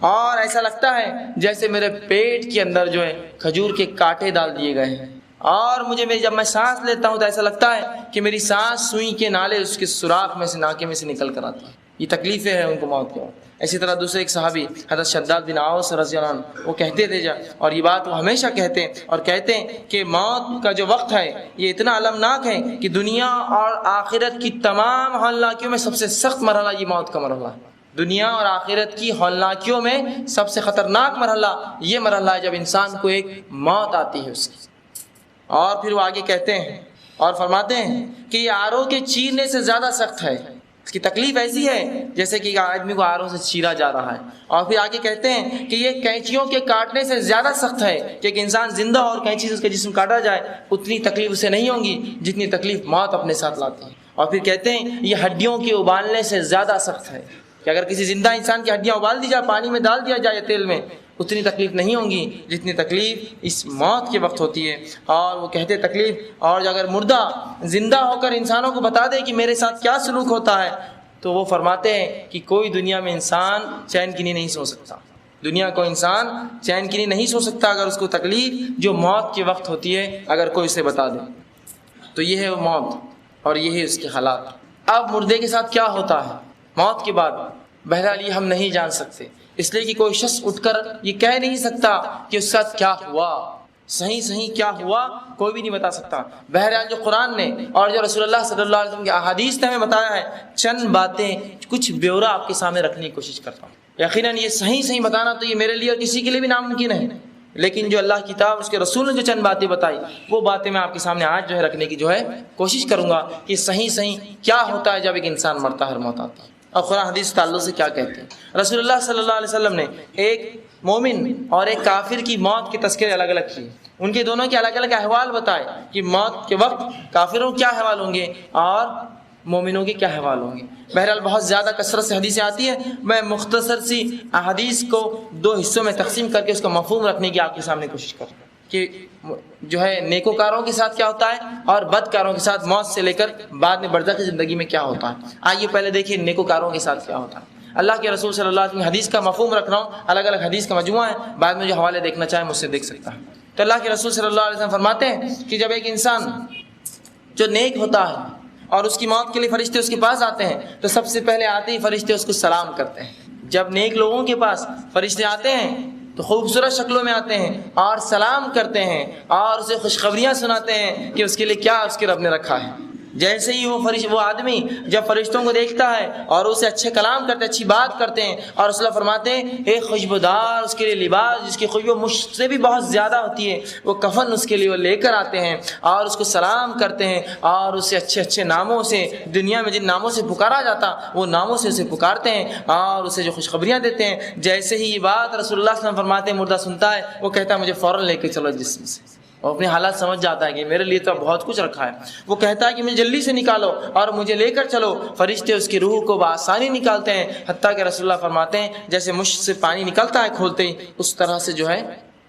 اور ایسا لگتا ہے جیسے میرے پیٹ کے اندر جو ہے کھجور کے کانٹے ڈال دیے گئے ہیں، اور مجھے جب میں سانس لیتا ہوں تو ایسا لگتا ہے کہ میری سانس سوئی کے نالے اس کے سوراخ میں سے، ناکے میں سے نکل کر آتی ہے۔ یہ تکلیفیں ہیں ان کو موت کے وقت۔ اسی طرح دوسرے ایک صحابی حضرت شداد بن اوس رضی اللہ عنہ وہ کہتے تھے اور یہ بات وہ ہمیشہ کہتے ہیں اور کہتے ہیں کہ موت کا جو وقت ہے یہ اتنا المناک ہے کہ دنیا اور آخرت کی تمام ہولناکیوں میں سب سے سخت مرحلہ یہ موت کا مرحلہ ہے۔ دنیا اور آخرت کی ہولناکیوں میں سب سے خطرناک مرحلہ یہ مرحلہ ہے جب انسان کو ایک موت آتی ہے اس کی۔ اور پھر وہ آگے کہتے ہیں اور فرماتے ہیں کہ یہ آروں کے چیرنے سے زیادہ سخت ہے، اس کی تکلیف ایسی ہے جیسے کہ آدمی کو آروں سے چیرا جا رہا ہے۔ اور پھر آگے کہتے ہیں کہ یہ کینچیوں کے کاٹنے سے زیادہ سخت ہے کہ ایک انسان زندہ اور کینچی سے اس کا جسم کاٹا جائے اتنی تکلیف اسے نہیں ہوگی جتنی تکلیف موت اپنے ساتھ لاتی ہے۔ اور پھر کہتے ہیں یہ ہڈیوں کے ابالنے سے زیادہ سخت ہے کہ اگر کسی زندہ انسان کی ہڈیاں ابال دی جائے، پانی میں ڈال دیا جائے تیل میں، اتنی تکلیف نہیں ہوگی جتنی تکلیف اس موت کے وقت ہوتی ہے۔ اور وہ کہتے تکلیف، اور اگر مردہ زندہ ہو کر انسانوں کو بتا دے کہ میرے ساتھ کیا سلوک ہوتا ہے تو وہ فرماتے ہیں کہ کوئی دنیا میں انسان چین کی نیند نہیں سو سکتا، دنیا کو انسان چین کی نیند نہیں سو سکتا اگر اس کو تکلیف جو موت کے وقت ہوتی ہے اگر کوئی اسے بتا دے۔ تو یہ ہے وہ موت اور یہ ہے اس کے حالات۔ اب مردے کے ساتھ کیا ہوتا ہے موت کے بعد، بہرحال یہ ہم نہیں جان سکتے، اس لیے کہ کوئی شخص اٹھ کر یہ کہہ نہیں سکتا کہ اس کے ساتھ کیا ہوا، صحیح کیا ہوا کوئی بھی نہیں بتا سکتا۔ بہرحال جو قرآن نے اور جو رسول اللہ صلی اللہ علیہ وسلم کی احادیث نے ہمیں بتایا ہے، چند باتیں کچھ بیورا آپ کے سامنے رکھنے کی کوشش کرتا ہوں۔ یقیناً یہ صحیح بتانا تو یہ میرے لیے اور کسی کے لیے بھی ناممکن ہے، لیکن جو اللہ کی کتاب اس کے رسول نے جو چند باتیں بتائی وہ باتیں میں آپ کے سامنے آج جو ہے رکھنے کی جو ہے کوشش کروں گا کہ صحیح کیا ہوتا ہے جب ایک انسان مرتا ہے، موت آتا ہے، اور قرآن حدیث تعلق سے کیا کہتے ہیں۔ رسول اللہ صلی اللہ علیہ وسلم نے ایک مومن اور ایک کافر کی موت کے تذکرے الگ الگ کیے، ان کے دونوں کے الگ الگ احوال بتائے کہ موت کے وقت کافروں کے کیا احوال ہوں گے اور مومنوں کے کیا احوال ہوں گے۔ بہرحال بہت زیادہ کثرت سے حدیثیں آتی ہیں، میں مختصر سی احادیث کو 2 حصوں میں تقسیم کر کے اس کا مفہوم رکھنے کی آپ کے سامنے کوشش کروں کہ جو ہے نیکوکاروں کے ساتھ کیا ہوتا ہے اور بدکاروں کے ساتھ موت سے لے کر بعد میں برزخی زندگی میں کیا ہوتا ہے۔ آئیے پہلے دیکھیے نیکوکاروں کے ساتھ کیا ہوتا ہے۔ اللہ کے رسول صلی اللہ علیہ وسلم حدیث کا مفہوم رکھ رہا ہوں، الگ الگ حدیث کا مجموعہ ہے، بعد میں جو حوالے دیکھنا چاہے مجھ سے دیکھ سکتا ہے۔ تو اللہ کے رسول صلی اللہ علیہ وسلم فرماتے ہیں کہ جب ایک انسان جو نیک ہوتا ہے اور اس کی موت کے لیے فرشتے اس کے پاس آتے ہیں تو سب سے پہلے آتے ہی فرشتے اس کو سلام کرتے ہیں۔ جب نیک لوگوں کے پاس فرشتے آتے ہیں تو خوبصورت شکلوں میں آتے ہیں اور سلام کرتے ہیں اور اسے خوشخبریاں سناتے ہیں کہ اس کے لیے کیا اس کے رب نے رکھا ہے۔ جیسے ہی وہ آدمی جب فرشتوں کو دیکھتا ہے اور اسے اچھے کلام کرتے ہیں، اچھی بات کرتے ہیں، اور رسول اللہ فرماتے ہیں ایک خوشبودار اس کے لیے لباس جس کی خوشبو مجھ سے بھی بہت زیادہ ہوتی ہے، وہ کفن اس کے لیے وہ لے کر آتے ہیں اور اس کو سلام کرتے ہیں اور اسے اچھے اچھے ناموں سے، دنیا میں جن ناموں سے پکارا جاتا وہ ناموں سے اسے پکارتے ہیں اور اسے جو خوشخبریاں دیتے ہیں۔ جیسے ہی یہ بات رسول اللہ صلی اللہ علیہ وسلم فرماتے ہیں مردہ سنتا ہے، وہ کہتا ہے مجھے فوراً لے کے چلو جسم سے، اور اپنی حالات سمجھ جاتا ہے کہ میرے لیے تو بہت کچھ رکھا ہے۔ وہ کہتا ہے کہ مجھے جلدی سے نکالو اور مجھے لے کر چلو۔ فرشتے اس کی روح کو بآسانی نکالتے ہیں، حتیٰ کہ رسول اللہ فرماتے ہیں جیسے مشک سے پانی نکلتا ہے کھولتے ہی، اس طرح سے جو ہے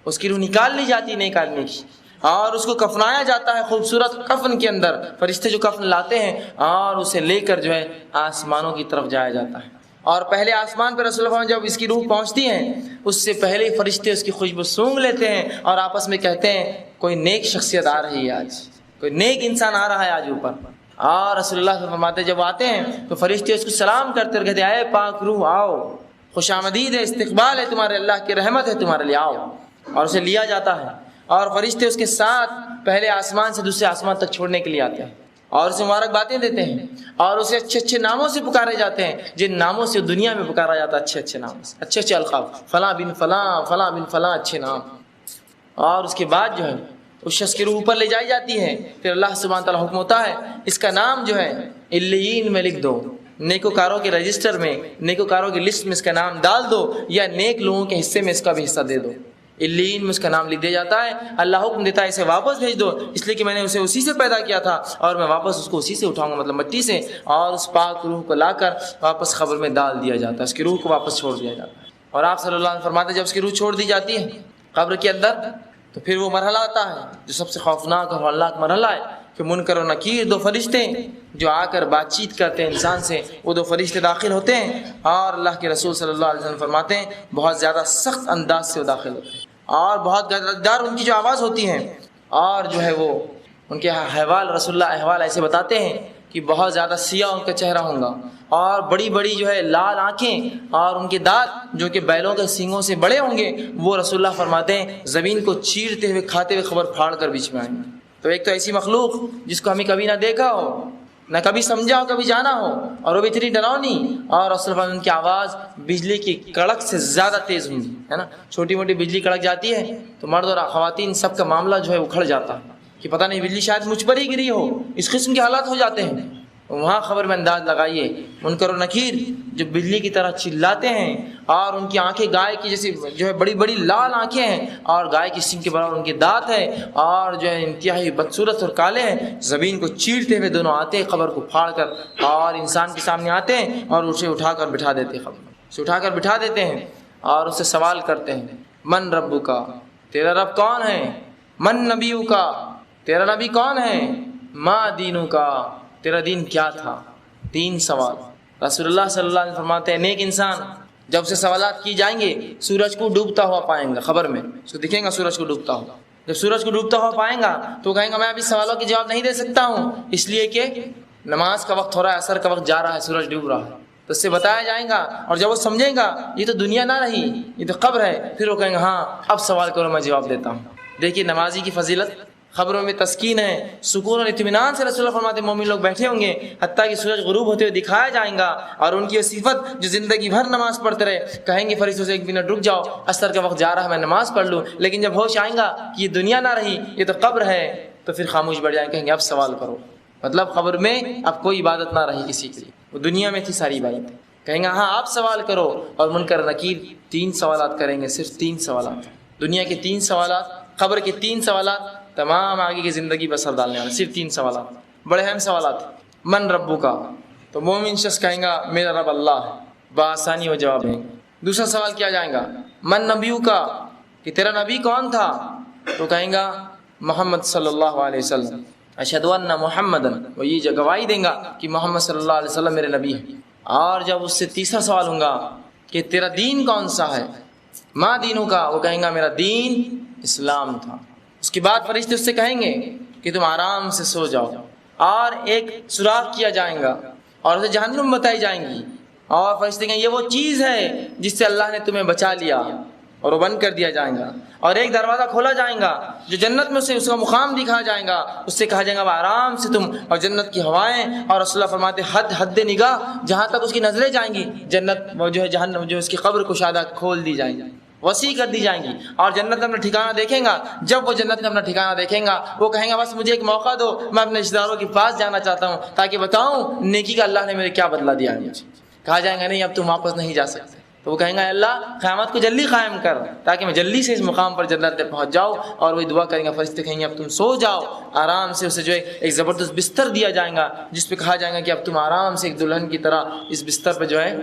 اس کی روح نکال لی جاتی ہے نیک آدمی کی، اور اس کو کفنایا جاتا ہے خوبصورت کفن کے اندر۔ فرشتے جو کفن لاتے ہیں اور اسے لے کر جو ہے آسمانوں کی طرف جایا جاتا ہے، اور پہلے آسمان پر رسول اللہ جب اس کی روح پہنچتی ہے اس سے پہلے فرشتے اس کی خوشبو سونگھ لیتے ہیں اور آپس میں کہتے ہیں کوئی نیک شخصیت آ رہی ہے آج، کوئی نیک انسان آ رہا ہے آج اوپر۔ اور رسول اللہ صلی اللہ علیہ وسلم فرماتے ہیں جب آتے ہیں تو فرشتے اس کو سلام کرتے اور کہتے ہیں اے پاک روح آؤ، خوش آمدید ہے، استقبال ہے تمہارے، اللہ کی رحمت ہے تمہارے لیے، آؤ۔ اور اسے لیا جاتا ہے اور فرشتے اس کے ساتھ پہلے آسمان سے دوسرے آسمان تک چھوڑنے کے لیے آتے ہیں اور اسے مبارک باتیں دیتے ہیں اور اسے اچھے اچھے ناموں سے پکارے جاتے ہیں، جن ناموں سے دنیا میں پکارا جاتا ہے، اچھے اچھے نام سے، اچھے اچھے القاب، فلاں بن فلاں، فلاں بن فلاں، اچھے نام۔ اور اس کے بعد جو ہے اس شخص کی روح اوپر لے جائی جاتی ہے، پھر اللہ سبحانہ تعالیٰ حکم ہوتا ہے اس کا نام جو ہے علیین میں لکھ دو، نیکوکاروں کے رجسٹر میں، نیکوکاروں کی لسٹ میں اس کا نام ڈال دو، یا نیک لوگوں کے حصے میں اس کا بھی حصہ دے دو۔ علیین میں اس کا نام لکھ دیا جاتا ہے۔ اللہ حکم دیتا ہے اسے واپس بھیج دو، اس لیے کہ میں نے اسے اسی سے پیدا کیا تھا اور میں واپس اس کو اسی سے اٹھاؤں گا، مطلب مٹی سے، اور اس پاک روح کو لا کر واپس قبر میں ڈال دیا جاتا ہے، اس کی روح کو واپس چھوڑ دیا جاتا ہے۔ اور آپ صلی اللہ علیہ وسلم فرماتے ہیں جب اس کی روح چھوڑ دی جاتی ہے قبر کے اندر تو پھر وہ مرحلہ آتا ہے جو سب سے خوفناک اور ہولناک مرحلہ ہے کہ منکر و نکیر 2 فرشتے جو آ کر بات چیت کرتے ہیں انسان سے، وہ 2 فرشتے داخل ہوتے ہیں اور اللہ کے رسول صلی اللہ علیہ وسلم فرماتے ہیں بہت زیادہ سخت انداز سے وہ داخل ہوتے ہیں اور بہت گدردار ان کی جو آواز ہوتی ہے، اور جو ہے وہ ان کے احوال رسول اللہ احوال ایسے بتاتے ہیں کہ بہت زیادہ سیاہ ان کا چہرہ ہوگا اور بڑی بڑی جو ہے لال آنکھیں اور ان کے دانت جو کہ بیلوں کے سینگوں سے بڑے ہوں گے، وہ رسول اللہ فرماتے ہیں زمین کو چیرتے ہوئے کھاتے ہوئے خبر پھاڑ کر بیچ میں آئیں گے۔ تو ایک تو ایسی مخلوق جس کو ہمیں کبھی نہ دیکھا ہو، نہ کبھی سمجھا ہو، کبھی جانا ہو، اور وہ بھی اتنی ڈراؤنی، اور رسول اللہ ان کی آواز بجلی کی کڑک سے زیادہ تیز ہوگی، ہے نا، چھوٹی موٹی بجلی کڑک جاتی ہے تو مرد اور خواتین سب کا معاملہ جو ہے اکھڑ جاتا ہے کہ پتہ نہیں بجلی شاید مجھ پر ہی گری ہو، اس قسم کے حالات ہو جاتے ہیں۔ وہاں خبر میں انداز لگائیے منکر و نکیر جو بجلی کی طرح چلاتے ہیں اور ان کی آنکھیں گائے کی جیسی جو ہے بڑی بڑی لال آنکھیں ہیں اور گائے کی سنگ کے برابر ان کے دانت ہیں اور جو ہے انتہائی بدصورت اور کالے ہیں، زمین کو چیرتے ہوئے دونوں آتے ہیں قبر کو پھاڑ کر اور انسان کے سامنے آتے ہیں اور اسے اٹھا کر بٹھا دیتے ہیں، قبر سے اٹھا کر بٹھا دیتے ہیں اور اسے سوال کرتے ہیں من ربک کا، تیرا رب کون ہے؟ من نبیک کا، تیرا نبی کون ہے؟ ما دینک کا، تیرا دین کیا تھا؟ 3 سوال رسول اللہ صلی اللہ علیہ وسلم فرماتے ہیں نیک انسان جب سے سوالات کی جائیں گے سورج کو ڈوبتا ہوا پائیں گا، خبر میں اس کو دکھیں گا سورج کو ڈوبتا ہوا، جب سورج کو ڈوبتا ہوا پائیں گا تو کہیں گا میں ابھی سوالوں کے جواب نہیں دے سکتا ہوں اس لیے کہ نماز کا وقت ہو رہا ہے، عصر کا وقت جا رہا ہے، سورج ڈوب رہا ہے، تو اس سے بتایا جائیں گا اور جب وہ سمجھیں گا یہ تو دنیا نہ رہی، یہ تو قبر ہے، پھر وہ کہیں گا ہاں اب سوال کرو میں جواب دیتا ہوں۔ دیکھیے نمازی کی فضیلت، خبروں میں تسکین ہے، سکون اور اطمینان سے رسول اللہ فرماتے ہیں مومن لوگ بیٹھے ہوں گے حتیٰ کہ سورج غروب ہوتے ہوئے دکھایا جائیں گا، اور ان کی صفت جو زندگی بھر نماز پڑھتے رہے، کہیں گے فرشتوں سے 1 منٹ رک جاؤ عصر کا وقت جا رہا ہے میں نماز پڑھ لوں، لیکن جب ہوش آئیں گا کہ یہ دنیا نہ رہی یہ تو قبر ہے تو پھر خاموش بیٹھ جائیں، کہیں گے اب سوال کرو، مطلب قبر میں اب کوئی عبادت نہ رہی کسی کے لیے، وہ دنیا میں تھی ساری عبادتیں، کہیں گے ہاں آپ سوال کرو، اور منکر نکیر 3 سوالات کریں گے، صرف 3 سوالات، دنیا کے 3 سوالات، قبر کے 3 سوالات، تمام آگے کی زندگی بسر ڈالنے والے، صرف 3 سوالات، بڑے اہم سوالات۔ من ربو کا، تو مومن شخص کہیں گا میرا رب اللہ ہے، بآسانی وہ جواب دیں گے۔ دوسرا سوال کیا جائے گا من نبیو کا، کہ تیرا نبی کون تھا؟ تو کہیں گا محمد صلی اللہ علیہ وسلم، اشہد ان محمدن، وہ یہ گواہی دیں گا کہ محمد صلی اللہ علیہ وسلم میرے نبی ہیں۔ اور جب اس سے تیسرا سوال ہوگا کہ تیرا دین کون سا ہے، ما دینوں کا، وہ کہیں گا میرا دین اسلام تھا۔ اس کے بعد فرشتے اس سے کہیں گے کہ تم آرام سے سو جاؤ، اور ایک سوراخ کیا جائے گا اور اسے جہنم بتائی جائیں گی، اور فرشتے کہیں یہ وہ چیز ہے جس سے اللہ نے تمہیں بچا لیا، اور وہ بند کر دیا جائے گا، اور ایک دروازہ کھولا جائے گا جو جنت میں سے اس کا مقام دکھایا جائے گا، اس سے کہا جائے گا آرام سے تم، اور جنت کی ہوائیں، اور رسول اللہ فرماتے حد نگاہ، جہاں تک اس کی نظریں جائیں گی جنت وہ جو ہے جہنم جو اس کی قبر کشادہ کھول دی جائیں گی، وسیع کر دی جائیں گی، اور جنت میں اپنا ٹھکانہ دیکھیں گا۔ جب وہ جنت میں اپنا ٹھکانہ دیکھیں گا وہ کہیں گا بس مجھے ایک موقع دو، میں اپنے رشتہ داروں کے پاس جانا چاہتا ہوں تاکہ بتاؤں نیکی کا اللہ نے میرے کیا بدلہ دیا ہے مجھے۔ کہا جائے گا نہیں اب تم واپس نہیں جا سکتے، تو وہ کہیں گا اللہ قیامت کو جلدی قائم کر تاکہ میں جلدی سے اس مقام پر جنت تک پہنچ جاؤں، اور وہی دعا کریں گا، فرشتے کہیں گے اب تم سو جاؤ آرام سے۔ اسے جو ہے ایک زبردست بستر دیا جائے گا جس پہ کہا جائے گا کہ اب تم آرام سے ایک دلہن کی طرح اس بستر پہ جو ہے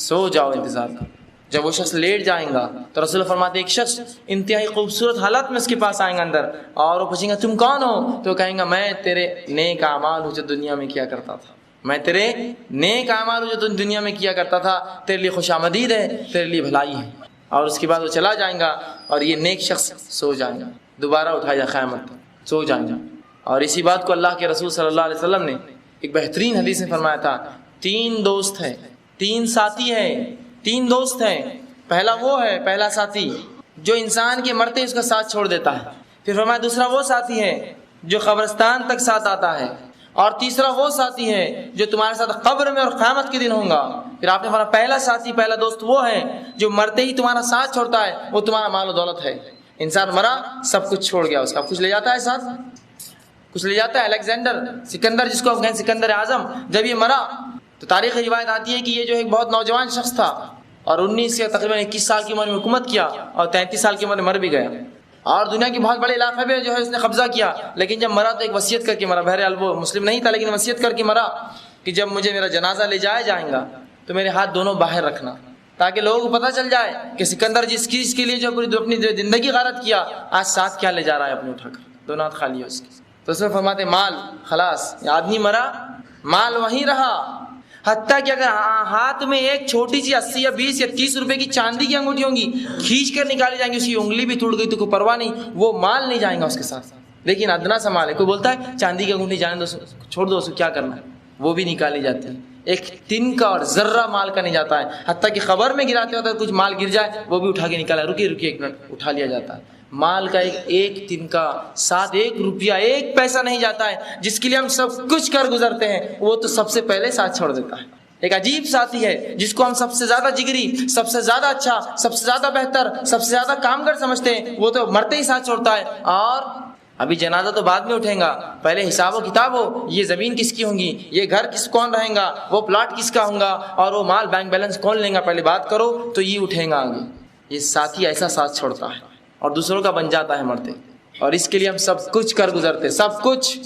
سو جاؤ، انتظار کرو۔ جب وہ شخص لیٹ جائیں گا تو رسول فرماتے ایک شخص انتہائی خوبصورت حالت میں اس کے پاس آئیں گا اندر، اور وہ پوچھیں گا تم کون ہو؟ تو کہیں گا میں تیرے نیک اعمال ہوں جو دنیا میں کیا کرتا تھا، میں تیرے نیک اعمال ہوں جو تم دنیا میں کیا کرتا تھا، تیرے لیے خوش آمدید ہے، تیرے لیے بھلائی ہے۔ اور اس کے بعد وہ چلا جائیں گا اور یہ نیک شخص سو جائیں گا، دوبارہ اٹھایا جائے قیامت تک سو جائیں گا۔ اور اسی بات کو اللہ کے رسول صلی اللہ علیہ وسلم نے ایک بہترین حدیث میں فرمایا تھا، تین دوست ہیں، تین ساتھی ہیں، تین دوست ہیں۔ پہلا وہ ہے، پہلا ساتھی جو انسان کے مرتے اس کا ساتھ چھوڑ دیتا ہے، پھر فرمایا دوسرا وہ ساتھی ہے جو قبرستان تک ساتھ آتا ہے، اور تیسرا وہ ساتھی ہے جو تمہارے ساتھ قبر میں اور قیامت کے دن ہوگا۔ پھر آپ نے فرمایا پہلا ساتھی، پہلا دوست وہ ہے جو مرتے ہی تمہارا ساتھ چھوڑتا ہے، وہ تمہارا مال و دولت ہے۔ انسان مرا سب کچھ چھوڑ گیا، اس کا کچھ لے جاتا ہے ساتھ، کچھ لے جاتا ہے۔ الیگزینڈر سکندر جس کو ہم کہیں سکندر اعظم، جب یہ مرا تو تاریخ روایت آتی ہے کہ یہ جو ایک بہت نوجوان شخص تھا، اور 19 سے تقریباً 21 سال کی عمر میں حکومت کیا، اور 33 سال کی عمر میں مر بھی گیا، اور دنیا کے بہت بڑے علاقے میں جو ہے اس نے قبضہ کیا۔ لیکن جب مرا تو ایک وصیت کر کے مرا، بہرحال وہ مسلم نہیں تھا لیکن وصیت کر کے مرا کہ جب مجھے میرا جنازہ لے جایا جائے گا تو میرے ہاتھ دونوں باہر رکھنا، تاکہ لوگوں کو پتہ چل جائے کہ سکندر جس چیز کے لیے جو اپنی زندگی غارت کیا، آج ساتھ کیا لے جا رہا ہے اپنے اٹھا کر، دونوں ہاتھ خالی ہے اس کے۔ تو اس میں فرماتے مال خلاص، آدمی مرا مال وہیں رہا، حتیٰ کہ اگر ہاتھ میں ایک چھوٹی سی 80 یا 20 یا 30 روپے کی چاندی کی انگوٹھی ہوں گی، کھینچ کر نکالی جائیں گی، اس کی انگلی بھی ٹوٹ گئی تو کوئی پرواہ نہیں، وہ مال نہیں جائیں گا اس کے ساتھ، لیکن ادنا سا مال ہے۔ کوئی بولتا ہے چاندی کی انگوٹھی جانے دو، چھوڑ دو، اسے کیا کرنا ہے، وہ بھی نکالی جاتی ہے۔ ایک تن کا اور ذرہ مال کا نہیں جاتا ہے، حتیٰ کہ خبر میں گراتے ہوتا ہے کچھ مال گر جائے وہ بھی اٹھا کے نکالا، رکیے ایک منٹ، اٹھا لیا جاتا ہے۔ مال کا ایک تن کا ساتھ 1 روپیہ 1 پیسہ نہیں جاتا ہے، جس کے لیے ہم سب کچھ کر گزرتے ہیں وہ تو سب سے پہلے ساتھ چھوڑ دیتا ہے۔ ایک عجیب ساتھی ہے جس کو ہم سب سے زیادہ جگری، سب سے زیادہ اچھا، سب سے زیادہ بہتر، سب سے زیادہ کامگر سمجھتے ہیں، وہ تو مرتے ہی ساتھ چھوڑتا ہے۔ اور ابھی جنازہ تو بعد میں اٹھیں گا، پہلے حساب و کتاب ہو، یہ زمین کس کی ہوں گی، یہ گھر کون رہیں گا، وہ پلاٹ کس کا ہوں گا، اور وہ مال بینک بیلنس کون لیں گا، پہلے بات کرو تو یہ اٹھیں گا آگے۔ یہ ساتھی ایسا ساتھ چھوڑتا ہے اور دوسروں کا بن جاتا ہے مرتے، اور اس کے لیے ہم سب کچھ کر گزرتے، سب کچھ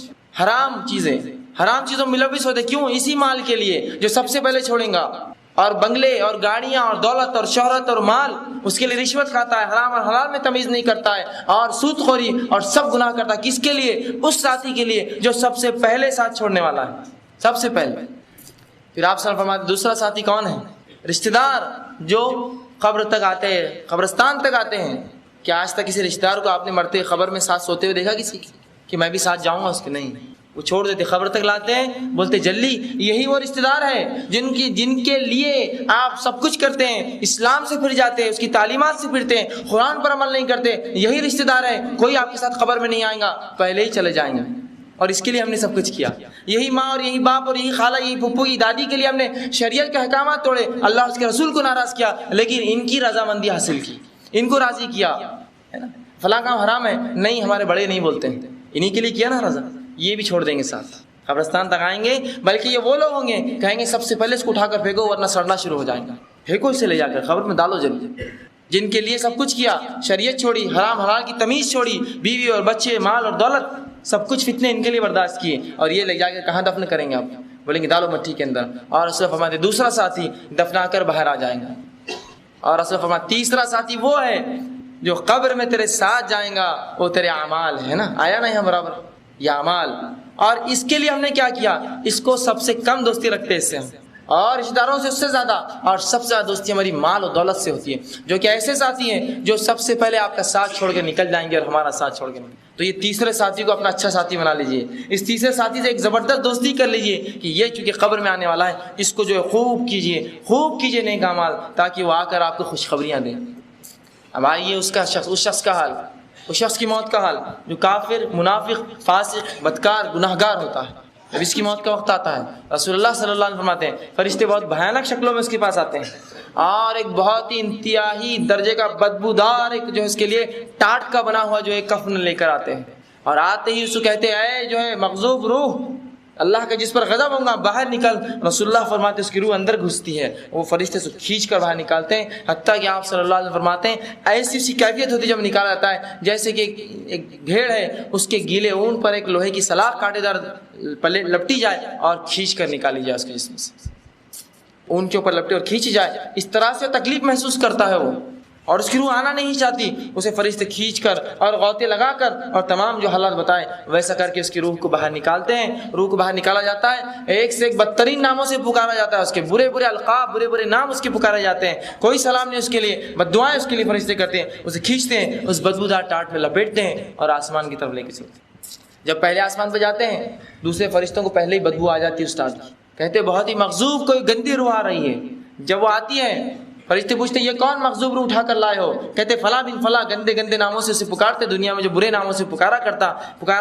حرام چیزوں ملوث ہوتے، کیوں؟ اسی مال کے لیے جو سب سے پہلے چھوڑیں گا، اور بنگلے اور گاڑیاں اور دولت اور شہرت اور مال، اس کے لیے رشوت کھاتا ہے، حرام اور حلال میں تمیز نہیں کرتا ہے، اور سود خوری اور سب گناہ کرتا ہے، کس کے لیے؟ اس ساتھی کے لیے جو سب سے پہلے ساتھ چھوڑنے والا ہے، سب سے پہلے۔ پھر آپ صلی فرماتے دوسرا ساتھی کون ہے؟ رشتہ دار جو قبر تک آتے ہیں، قبرستان تک آتے ہیں۔ کیا آج تک کسی رشتہ دار کو آپ نے مرتے قبر میں ساتھ سوتے ہوئے دیکھا کسی کی کہ میں بھی ساتھ جاؤں گا اس کے؟ نہیں، وہ چھوڑ دیتے، قبر تک لاتے ہیں، بولتے جلدی۔ یہی وہ رشتہ دار ہے جن کے لیے آپ سب کچھ کرتے ہیں، اسلام سے پھر جاتے ہیں، اس کی تعلیمات سے پھرتے ہیں، قرآن پر عمل نہیں کرتے، یہی رشتہ دار ہے۔ کوئی آپ کے ساتھ قبر میں نہیں آئے گا، پہلے ہی چلے جائیں گے، اور اس کے لیے ہم نے سب کچھ کیا۔ یہی ماں اور یہی باپ اور یہی خالہ، یہی پھپھو، یہی دادی کے لیے ہم نے شریعت کے احکامات توڑے، اللہ اس کے رسول کو ناراض کیا، لیکن ان کی رضامندی حاصل کی، ان کو راضی کیا، ہے نا۔ فلاں کام حرام ہے، نہیں، ہمارے بڑے نہیں بولتے ہیں، انہی کے لیے کیا نا رضا، یہ بھی چھوڑ دیں گے ساتھ، قبرستان تک آئیں گے۔ بلکہ یہ وہ لوگ ہوں گے کہیں گے سب سے پہلے اس کو اٹھا کر پھینکو ورنہ سڑنا شروع ہو جائے گا، پھینکو اسے لے جا کر قبر میں ڈالو جلدی۔ جن کے لیے سب کچھ کیا، شریعت چھوڑی، حرام حلال کی تمیز چھوڑی، بیوی اور بچے، مال اور دولت، سب کچھ فتنے ان کے لیے برداشت کیے، اور یہ لے جا کے کہاں دفن کریں گے آپ؟ بولیں گے دال و مٹی کے اندر، اور رسول فرماتے دوسرا ساتھی دفنا کر باہر آ جائیں گا، اور رسول فرماتے تیسرا ساتھی وہ ہے جو قبر میں تیرے ساتھ جائیں گا، وہ تیرے اعمال ہے نا، آیا نا یہاں برابر یہ اعمال. اور اس کے لیے ہم نے کیا کیا، اس کو سب سے کم دوستی رکھتے ہیں اس سے ہم، اور رشتہ داروں سے اس سے زیادہ، اور سب سے زیادہ دوستی ہماری مال و دولت سے ہوتی ہے، جو کہ ایسے ساتھی ہیں جو سب سے پہلے آپ کا ساتھ چھوڑ کے نکل جائیں گے اور ہمارا ساتھ چھوڑ کے نکل. تو یہ تیسرے ساتھی کو اپنا اچھا ساتھی بنا لیجئے، اس تیسرے ساتھی سے ایک زبردست دوستی کر لیجئے کہ یہ چونکہ قبر میں آنے والا ہے، اس کو جو ہے خوب کیجئے نیک اعمال، تاکہ وہ آ کر آپ کو خوشخبریاں دیں. اب آئیے اس شخص کا حال، اس شخص کی موت کا حال جو کافر، منافق، فاسق، بدکار، گناہگار ہوتا ہے. جب اس کی موت کا وقت آتا ہے، رسول اللہ صلی اللہ علیہ وسلم فرماتے ہیں فرشتے بہت بھیانک شکلوں میں اس کے پاس آتے ہیں، اور ایک بہت ہی انتہائی درجے کا بدبودار ایک جو ہے اس کے لیے ٹاٹ کا بنا ہوا جو ایک کفن لے کر آتے ہیں، اور آتے ہی اس کو کہتے ہیں اے جو ہے مغضوب روح، اللہ کا جس پر غضب ہوگا باہر نکل. رسول اللہ فرماتے اس کی روح اندر گھستی ہے، وہ فرشتے سے کھینچ کر باہر نکالتے ہیں، حتیٰ کہ آپ صلی اللہ علیہ وسلم فرماتے ہیں ایسی سی کیفیت ہوتی ہے جب نکالا جاتا ہے جیسے کہ ایک بھیڑ ہے، اس کے گیلے اون پر ایک لوہے کی سلاخ کاٹے دار لپٹی جائے اور کھینچ کر نکالی جائے اس کے جسم سے، اون کے اوپر لپٹے اور کھینچی جائے. اس طرح سے تکلیف محسوس کرتا ہے وہ، اور اس کی روح آنا نہیں چاہتی، اسے فرشتے کھینچ کر اور غوطے لگا کر اور تمام جو حالات بتائے ویسا کر کے اس کی روح کو باہر نکالتے ہیں. روح کو باہر نکالا جاتا ہے، ایک سے ایک بدترین ناموں سے پکارا جاتا ہے، اس کے برے برے القاب، برے برے نام اس کے پکارے جاتے ہیں، کوئی سلام نہیں اس کے لیے، بد دعائیں اس کے لیے فرشتے کرتے ہیں، اسے کھینچتے ہیں، اس بدبودار ٹاٹ میں لپیٹتے ہیں اور آسمان کی طرف لے کے چلتے ہیں. جب پہلے آسمان پہ جاتے ہیں دوسرے فرشتوں کو پہلے ہی بدبو آ جاتی ہے اس ٹاٹ کی، کہتے بہت ہی مغضوب کوئی گندی روح آ رہی ہے. جب وہ آتی ہے فرشتے پوچھتے یہ کون مغضوب روح اٹھا کر لائے ہو، کہتے فلاں بن فلاں، گندے گندے ناموں سے اسے پکارتے، دنیا میں جو برے ناموں سے پکارا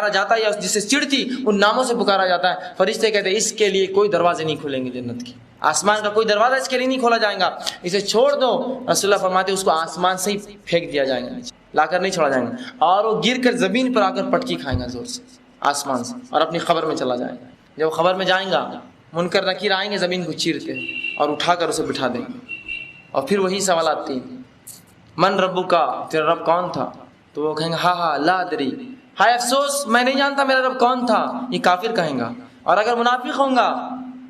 جاتا ہے یا جس سے چڑ تھی ان ناموں سے پکارا جاتا ہے. فرشتے کہتے اس کے لیے کوئی دروازے نہیں کھولیں گے جنت کے، آسمان کا کوئی دروازہ اس کے لیے نہیں کھولا جائے گا، اسے چھوڑ دو. رسول اللہ فرماتے اس کو آسمان سے ہی پھینک دیا جائے گا، لا کر نہیں چھوڑا جائے گا، اور وہ گر کر زمین پر آ کر پٹکی کھائے گا زور سے آسمان سے، اور اپنی خبر میں چلا جائے گا. جب خبر میں جائیں گا منکر نکیر آئیں گے زمین کو چیرتے اور اٹھا کر اسے بٹھا دیں گے، اور پھر وہی سوالات تھیں من ربو کا، تیرا رب کون تھا؟ تو وہ کہیں گے ہاں لا ادری، ہائے افسوس میں نہیں جانتا میرا رب کون تھا، یہ کافر کہیں گا. اور اگر منافق ہوں گا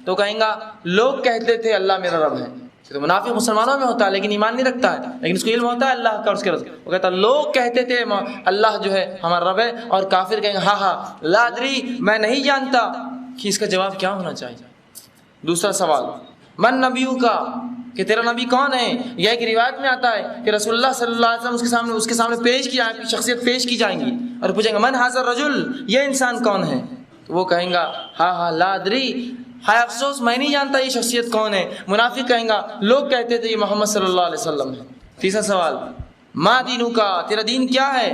تو کہیں گا لوگ کہتے تھے اللہ میرا رب ہے. تو منافق مسلمانوں میں ہوتا ہے لیکن ایمان نہیں رکھتا ہے، لیکن اس کو علم ہوتا ہے اللہ کا اور اس کے رسول، وہ کہتا ہے لوگ کہتے تھے اللہ جو ہے ہمارا رب ہے، اور کافر کہیں گے ہاں لا ادری میں نہیں جانتا. کہ اس کا جواب کیا ہونا چاہیے؟ دوسرا سوال من نبیو کا، کہ تیرا نبی کون ہے؟ یہ ایک روایت میں آتا ہے کہ رسول اللہ صلی اللہ علیہ وسلم اس کے سامنے پیش کیا ہے، شخصیت پیش کی جائیں گی اور پوچھیں گے من ھذا الرجل، یہ انسان کون ہے؟ تو وہ کہیں گا ہاں لا ادری، ہائے افسوس میں نہیں جانتا یہ شخصیت کون ہے. منافق کہیں گا لوگ کہتے تھے یہ محمد صلی اللہ علیہ وسلم ہے. تیسرا سوال ما دینو کا، تیرا دین کیا ہے؟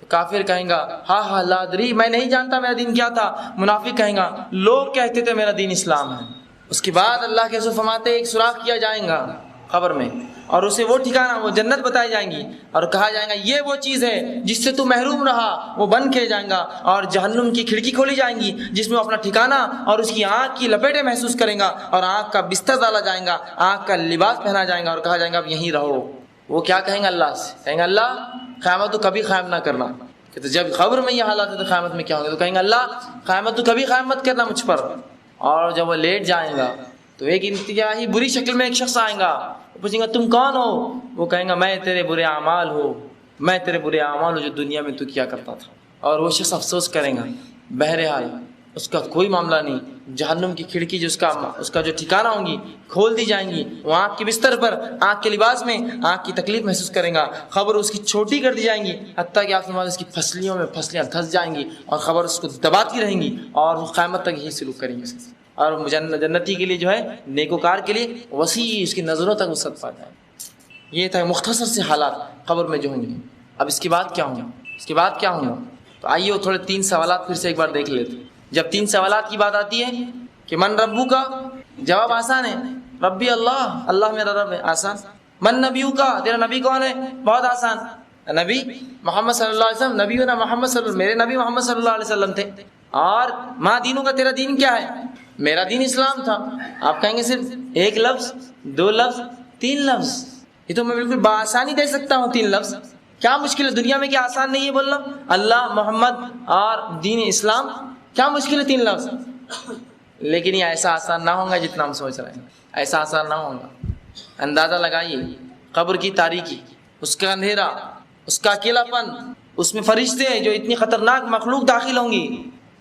تو کافر کہیں گا ہاں لا ادری میں نہیں جانتا میرا دین کیا تھا. منافق کہیں گا لوگ کہتے تھے میرا دین اسلام ہے. اس کے بعد اللہ کے رسول فرماتے ایک سوراخ کیا جائیں گا قبر میں، اور اسے وہ ٹھکانہ وہ جنت بتائی جائیں گی، اور کہا جائے گا یہ وہ چیز ہے جس سے تو محروم رہا، وہ بند کیے جائیں گا، اور جہنم کی کھڑکی کھولی جائیں گی جس میں وہ اپنا ٹھکانہ اور اس کی آنکھ کی لپیٹیں محسوس کریں گا، اور آنکھ کا بستر ڈالا جائے گا، آنکھ کا لباس پہنا جائے گا، اور کہا جائے گا اب یہیں رہو. وہ کیا کہیں گے اللہ سے؟ کہیں گے اللہ قیامت تو کبھی قائم نہ کرنا. کہ جب قبر میں یہ حالات ہے تو قیامت میں کیا ہوں گے؟ تو کہیں گے اللہ قیامت تو کبھی قائم مت کرنا مجھ پر. اور جب وہ لیٹ جائیں گا تو ایک انتہائی بری شکل میں ایک شخص آئے گا، پوچھیں گا تم کون ہو؟ وہ کہیں گا میں تیرے برے اعمال ہوں، میں تیرے برے اعمال ہوں جو دنیا میں تو کیا کرتا تھا. اور وہ شخص افسوس کرے گا، بہرحال اس کا کوئی معاملہ نہیں. جہنم کی کھڑکی جو اس کا جو ٹھکانہ ہوں گی کھول دی جائیں گی، وہ آنکھ کے بستر پر آنکھ کے لباس میں آنکھ کی تکلیف محسوس کرے گا، خبر اس کی چھوٹی کر دی جائیں گی حتیٰ کہ آخر میں اس کی پھسلیوں میں پھسلیاں دھس جائیں گی، اور خبر اس کو دباتی رہیں گی، اور وہ قیامت تک یہی سلوک کریں گے. اور جنتی کے لیے جو ہے نیکوکار کے لیے وسیع اس کی نظروں تک وسعت پا جائے. یہ تھا مختصر سے حالات قبر میں جو ہوں گے. اب اس کے بعد کیا ہوں گا؟ اس کے بعد کیا ہوں گا؟ تو آئیے وہ تھوڑے 3 سوالات پھر سے ایک بار دیکھ لیتے. جب 3 سوالات کی بات آتی ہے کہ من ربو کا، جواب آسان ہے، ربی اللہ، اللہ میرا رب ہے، آسان. من نبیو کا، تیرا نبی کون ہے؟ بہت آسان، نبی محمد صلی اللہ علیہ وسلم، نبینا محمد صلی اللہ علیہ وسلم، میرے نبی محمد صلی اللہ علیہ وسلم تھے. اور ما دینوں کا، تیرا دین کیا ہے؟ میرا دین اسلام تھا. آپ کہیں گے صرف ایک لفظ، 2 لفظ، 3 لفظ؟ یہ تو میں بالکل بآسانی دے سکتا ہوں 3 لفظ. کیا مشکل ہے؟ دنیا میں کیا آسان نہیں ہے بولنا اللہ محمد اور دین اسلام؟ کیا مشکل ہے 3 لفظ؟ لیکن یہ ایسا آسان نہ ہوگا جتنا ہم سوچ رہے ہیں، ایسا آسان نہ ہوگا۔ اندازہ لگائیے قبر کی تاریکی، اس کا اندھیرا، اس کا اکیلا پن، اس میں فرشتے جو اتنی خطرناک مخلوق داخل ہوں گی،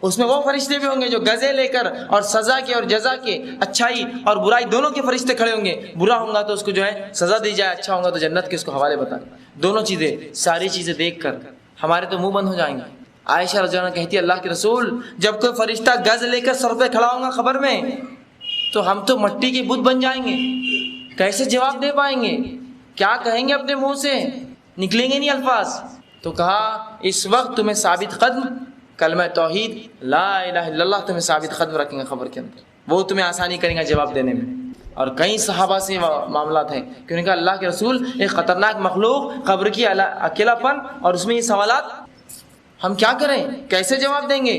اس میں وہ فرشتے بھی ہوں گے جو گزے لے کر اور سزا کے اور جزا کے، اچھائی اور برائی دونوں کے فرشتے کھڑے ہوں گے۔ برا ہوں گا تو اس کو جو ہے سزا دی جائے، اچھا ہوں گا تو جنت کے اس کو حوالے بتائے۔ دونوں چیزیں، ساری چیزیں دیکھ کر ہمارے تو منہ بند ہو جائیں گے۔ عائشہ رضی اللہ عنہا کہتی ہے اللہ کے رسول جب کوئی فرشتہ گز لے کر سر پہ کھڑا ہوگا خبر میں تو ہم تو مٹی کے بت بن جائیں گے، کیسے جواب دے پائیں گے؟ کیا کہیں گے؟ اپنے منہ سے نکلیں گے نہیں الفاظ۔ تو کہا اس وقت تمہیں ثابت قدم کلمہ توحید لا الہ الا اللہ تمہیں ثابت قدم رکھیں گے قبر کے اندر، وہ تمہیں آسانی کریں گا جواب دینے میں۔ اور کئی صحابہ سے معاملات ہیں کہ انہوں نے کہا اللہ کے رسول ایک خطرناک مخلوق، قبر کی اکیلا پن اور اس میں یہ سوالات، ہم کیا کریں؟ کیسے جواب دیں گے؟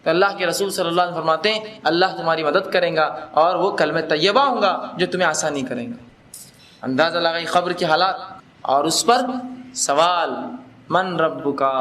تو اللہ کے رسول صلی اللہ علیہ وسلم فرماتے ہیں اللہ تمہاری مدد کرے گا اور وہ کلمہ طیبہ ہوں گا جو تمہیں آسانی کریں گا۔ اندازہ لگائی قبر کے حالات اور اس پر سوال من ربکا،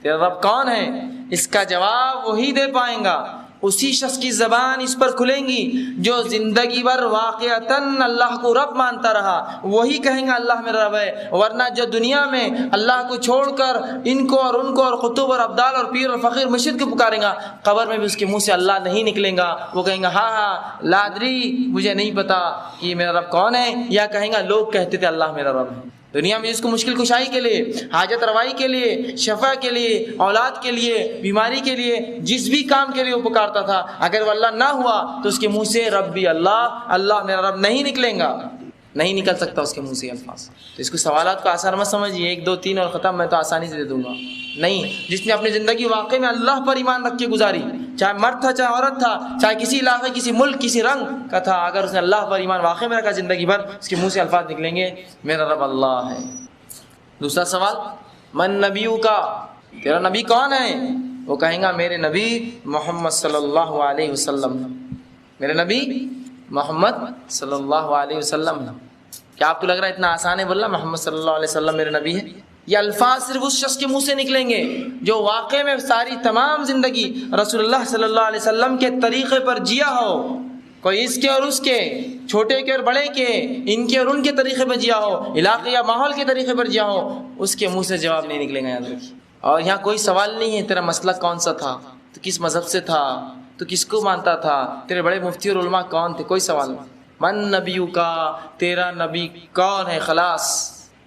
تیرا رب کون ہے؟ اس کا جواب وہی دے پائیں گا، اسی شخص کی زبان اس پر کھلیں گی جو زندگی بھر واقعتاً اللہ کو رب مانتا رہا، وہی کہیں گا اللہ میرا رب ہے۔ ورنہ جو دنیا میں اللہ کو چھوڑ کر ان کو اور ان کو اور قطب اور ابدال اور پیر اور فقیر مرشد کو پکاریں گا، قبر میں بھی اس کے منہ سے اللہ نہیں نکلیں گا، وہ کہیں گا ہاں ہاں لا ادری، مجھے نہیں پتا کہ میرا رب کون ہے، یا کہیں گا لوگ کہتے تھے اللہ میرا رب ہے۔ دنیا میں اس کو مشکل کشائی کے لیے، حاجت روائی کے لیے، شفا کے لیے، اولاد کے لیے، بیماری کے لیے، جس بھی کام کے لیے وہ پکارتا تھا، اگر وہ اللہ نہ ہوا تو اس کے منہ سے ربی اللہ، اللہ میرا رب نہیں نکلیں گا، نہیں نکل سکتا اس کے منہ سے الفاظ۔ تو اس کو سوالات کو آسان مت سمجھیے، 1 2 3 اور ختم، میں تو آسانی سے دے دوں گا، نہیں۔ جس نے اپنی زندگی واقعی میں اللہ پر ایمان رکھ کے گزاری، چاہے مرد تھا چاہے عورت تھا، چاہے کسی علاقے کسی ملک کسی رنگ کا تھا، اگر اس نے اللہ پر ایمان واقعی میں رکھا زندگی بھر، اس کے منہ سے الفاظ نکلیں گے میرا رب اللہ ہے۔ دوسرا سوال من نبیو کا، تیرا نبی کون ہے؟ وہ کہیں گا میرے نبی محمد صلی اللہ علیہ وسلم، میرے نبی محمد صلی اللہ علیہ وسلم۔ کیا آپ کو لگ رہا ہے اتنا آسان ہے بولنا محمد صلی اللہ علیہ وسلم میرے نبی ہے؟ یہ الفاظ صرف اس شخص کے منہ سے نکلیں گے جو واقع میں ساری تمام زندگی رسول اللہ صلی اللہ علیہ وسلم کے طریقے پر جیا ہو، کوئی اس کے اور اس کے، چھوٹے کے اور بڑے کے، ان کے اور ان کے طریقے پر جیا ہو، علاقے یا ماحول کے طریقے پر جیا ہو، اس کے منہ سے جواب نہیں نکلے گا، یاد رکھیے۔ اور یہاں کوئی سوال نہیں ہے تیرا مسلک کون سا تھا، تو کس مذہب سے تھا، تو کس کو مانتا تھا، تیرے بڑے مفتی اور علماء کون تھے، کوئی سوال نہیں۔ من نبیو کا، تیرا نبی کون ہے، خلاص۔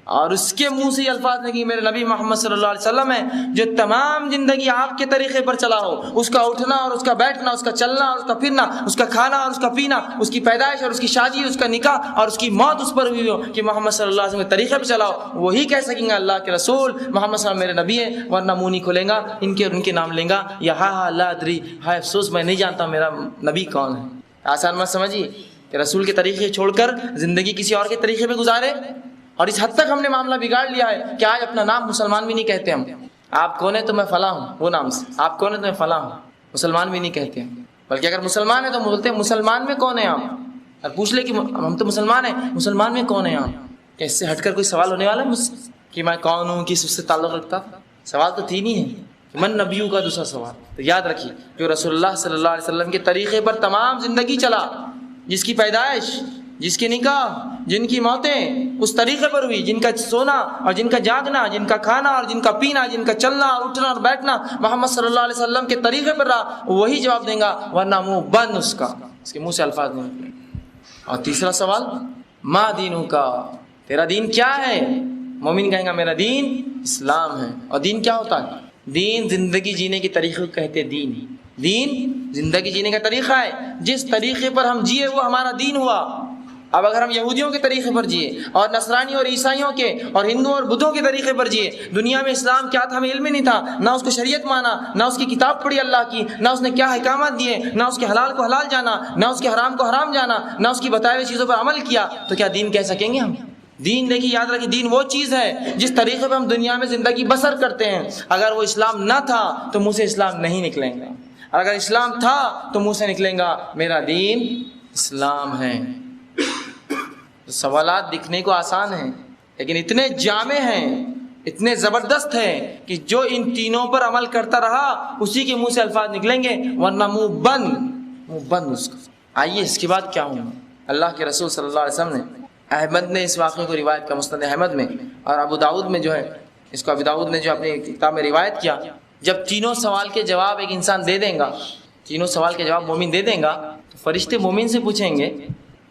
اور اس کے منہ سے یہ الفاظ نہیں کہ میرے نبی محمد صلی اللہ علیہ وسلم ہے جو تمام زندگی آپ کے طریقے پر چلا ہو، اس کا اٹھنا اور اس کا بیٹھنا، اس کا چلنا اور اس کا پھرنا، اس کا کھانا اور اس کا پینا، اس کی پیدائش اور اس کی شادی، اس کا نکاح اور اس کی موت اس پر ہوئی ہو کہ محمد صلی اللہ علیہ وسلم کے طریقے پہ چلاؤ، وہی کہہ سکیں گے اللہ کے رسول محمد صلی اللہ علیہ وسلم میرے نبی ہے، ورنہ منہ نہیں کھولیں گا، ان کے اور ان کے نام لیں گا، یا ہاں ہاں لا ادری، ہائے افسوس میں نہیں جانتا میرا نبی کون ہے۔ آسان مت سمجھیے کہ رسول کے طریقے چھوڑ کر زندگی کسی اور کے طریقے پہ گزارے، اور اس حد تک ہم نے معاملہ بگاڑ لیا ہے کہ آج اپنا نام مسلمان بھی نہیں کہتے ہم، آپ کون ہیں تو میں فلاں ہوں، وہ نام سے، آپ کون ہیں تو میں فلاں ہوں، مسلمان بھی نہیں کہتے ہیں، بلکہ اگر مسلمان ہیں تو بولتے ہیں مسلمان میں کون ہیں آپ، اور پوچھ لے کہ ہم تو مسلمان ہیں، مسلمان میں کون ہیں آپ؟ کہ اس سے ہٹ کر کوئی سوال ہونے والا ہے مجھ سے کہ میں کون ہوں، کس سے تعلق رکھتا؟ سوال تو تھی نہیں ہے۔ من نبیوں کا دوسرا سوال، تو یاد رکھیے جو رسول اللہ صلی اللہ علیہ وسلم کے طریقے پر تمام زندگی چلا، جس کی پیدائش، جس کے نکاح، جن کی موتیں اس طریقے پر ہوئی، جن کا سونا اور جن کا جاگنا، جن کا کھانا اور جن کا پینا، جن کا چلنا اور اٹھنا اور بیٹھنا محمد صلی اللہ علیہ وسلم کے طریقے پر رہا، وہی جواب دیں گا، ورنہ منہ بند اس کا، اس کے منہ سے الفاظ نہیں نکلیں۔ اور تیسرا سوال ما دینوں کا، تیرا دین کیا ہے؟ مومن کہیں گا میرا دین اسلام ہے۔ اور دین کیا ہوتا ہے؟ دین زندگی جینے کے طریقے کو کہتے ہیں دین۔ دین زندگی جینے کا طریقہ ہے، جس طریقے پر ہم جیے وہ ہمارا دین ہوا۔ اب اگر ہم یہودیوں کے طریقے پر جیے اور نصرانی اور عیسائیوں کے اور ہندو اور بدھوں کے طریقے پر جیے، دنیا میں اسلام کیا تھا ہمیں علم ہی نہیں تھا، نہ اس کو شریعت مانا، نہ اس کی کتاب پڑھی اللہ کی، نہ اس نے کیا احکامات دیے، نہ اس کے حلال کو حلال جانا، نہ اس کے حرام کو حرام جانا، نہ اس کی بتائی ہوئی چیزوں پر عمل کیا، تو کیا دین کہہ سکیں گے ہم؟ دین دیکھیے، یاد رکھیے، دین وہ چیز ہے جس طریقے پہ ہم دنیا میں زندگی بسر کرتے ہیں۔ اگر وہ اسلام نہ تھا تو منہ سے اسلام نہیں نکلیں گا، اگر اسلام تھا تو منہ سے نکلیں گا میرا دین اسلام ہے۔ سوالات دکھنے کو آسان ہیں لیکن اتنے جامع ہیں، اتنے زبردست ہیں کہ جو ان تینوں پر عمل کرتا رہا اسی کے منہ سے الفاظ نکلیں گے، ورنہ منہ بند، منہ بند اس کا. آئیے اس کے بعد کیا ہوں. اللہ کے رسول صلی اللہ علیہ وسلم نے، احمد نے اس واقعے کو روایت کیا مسند احمد میں، اور ابو داؤد میں جو ہے اس کو ابو داؤد نے جو اپنی کتاب میں روایت کیا. جب تینوں سوال کے جواب ایک انسان دے دیں گا، تینوں سوال کے جواب مومن دے دیں گا، تو فرشتے مومن سے پوچھیں گے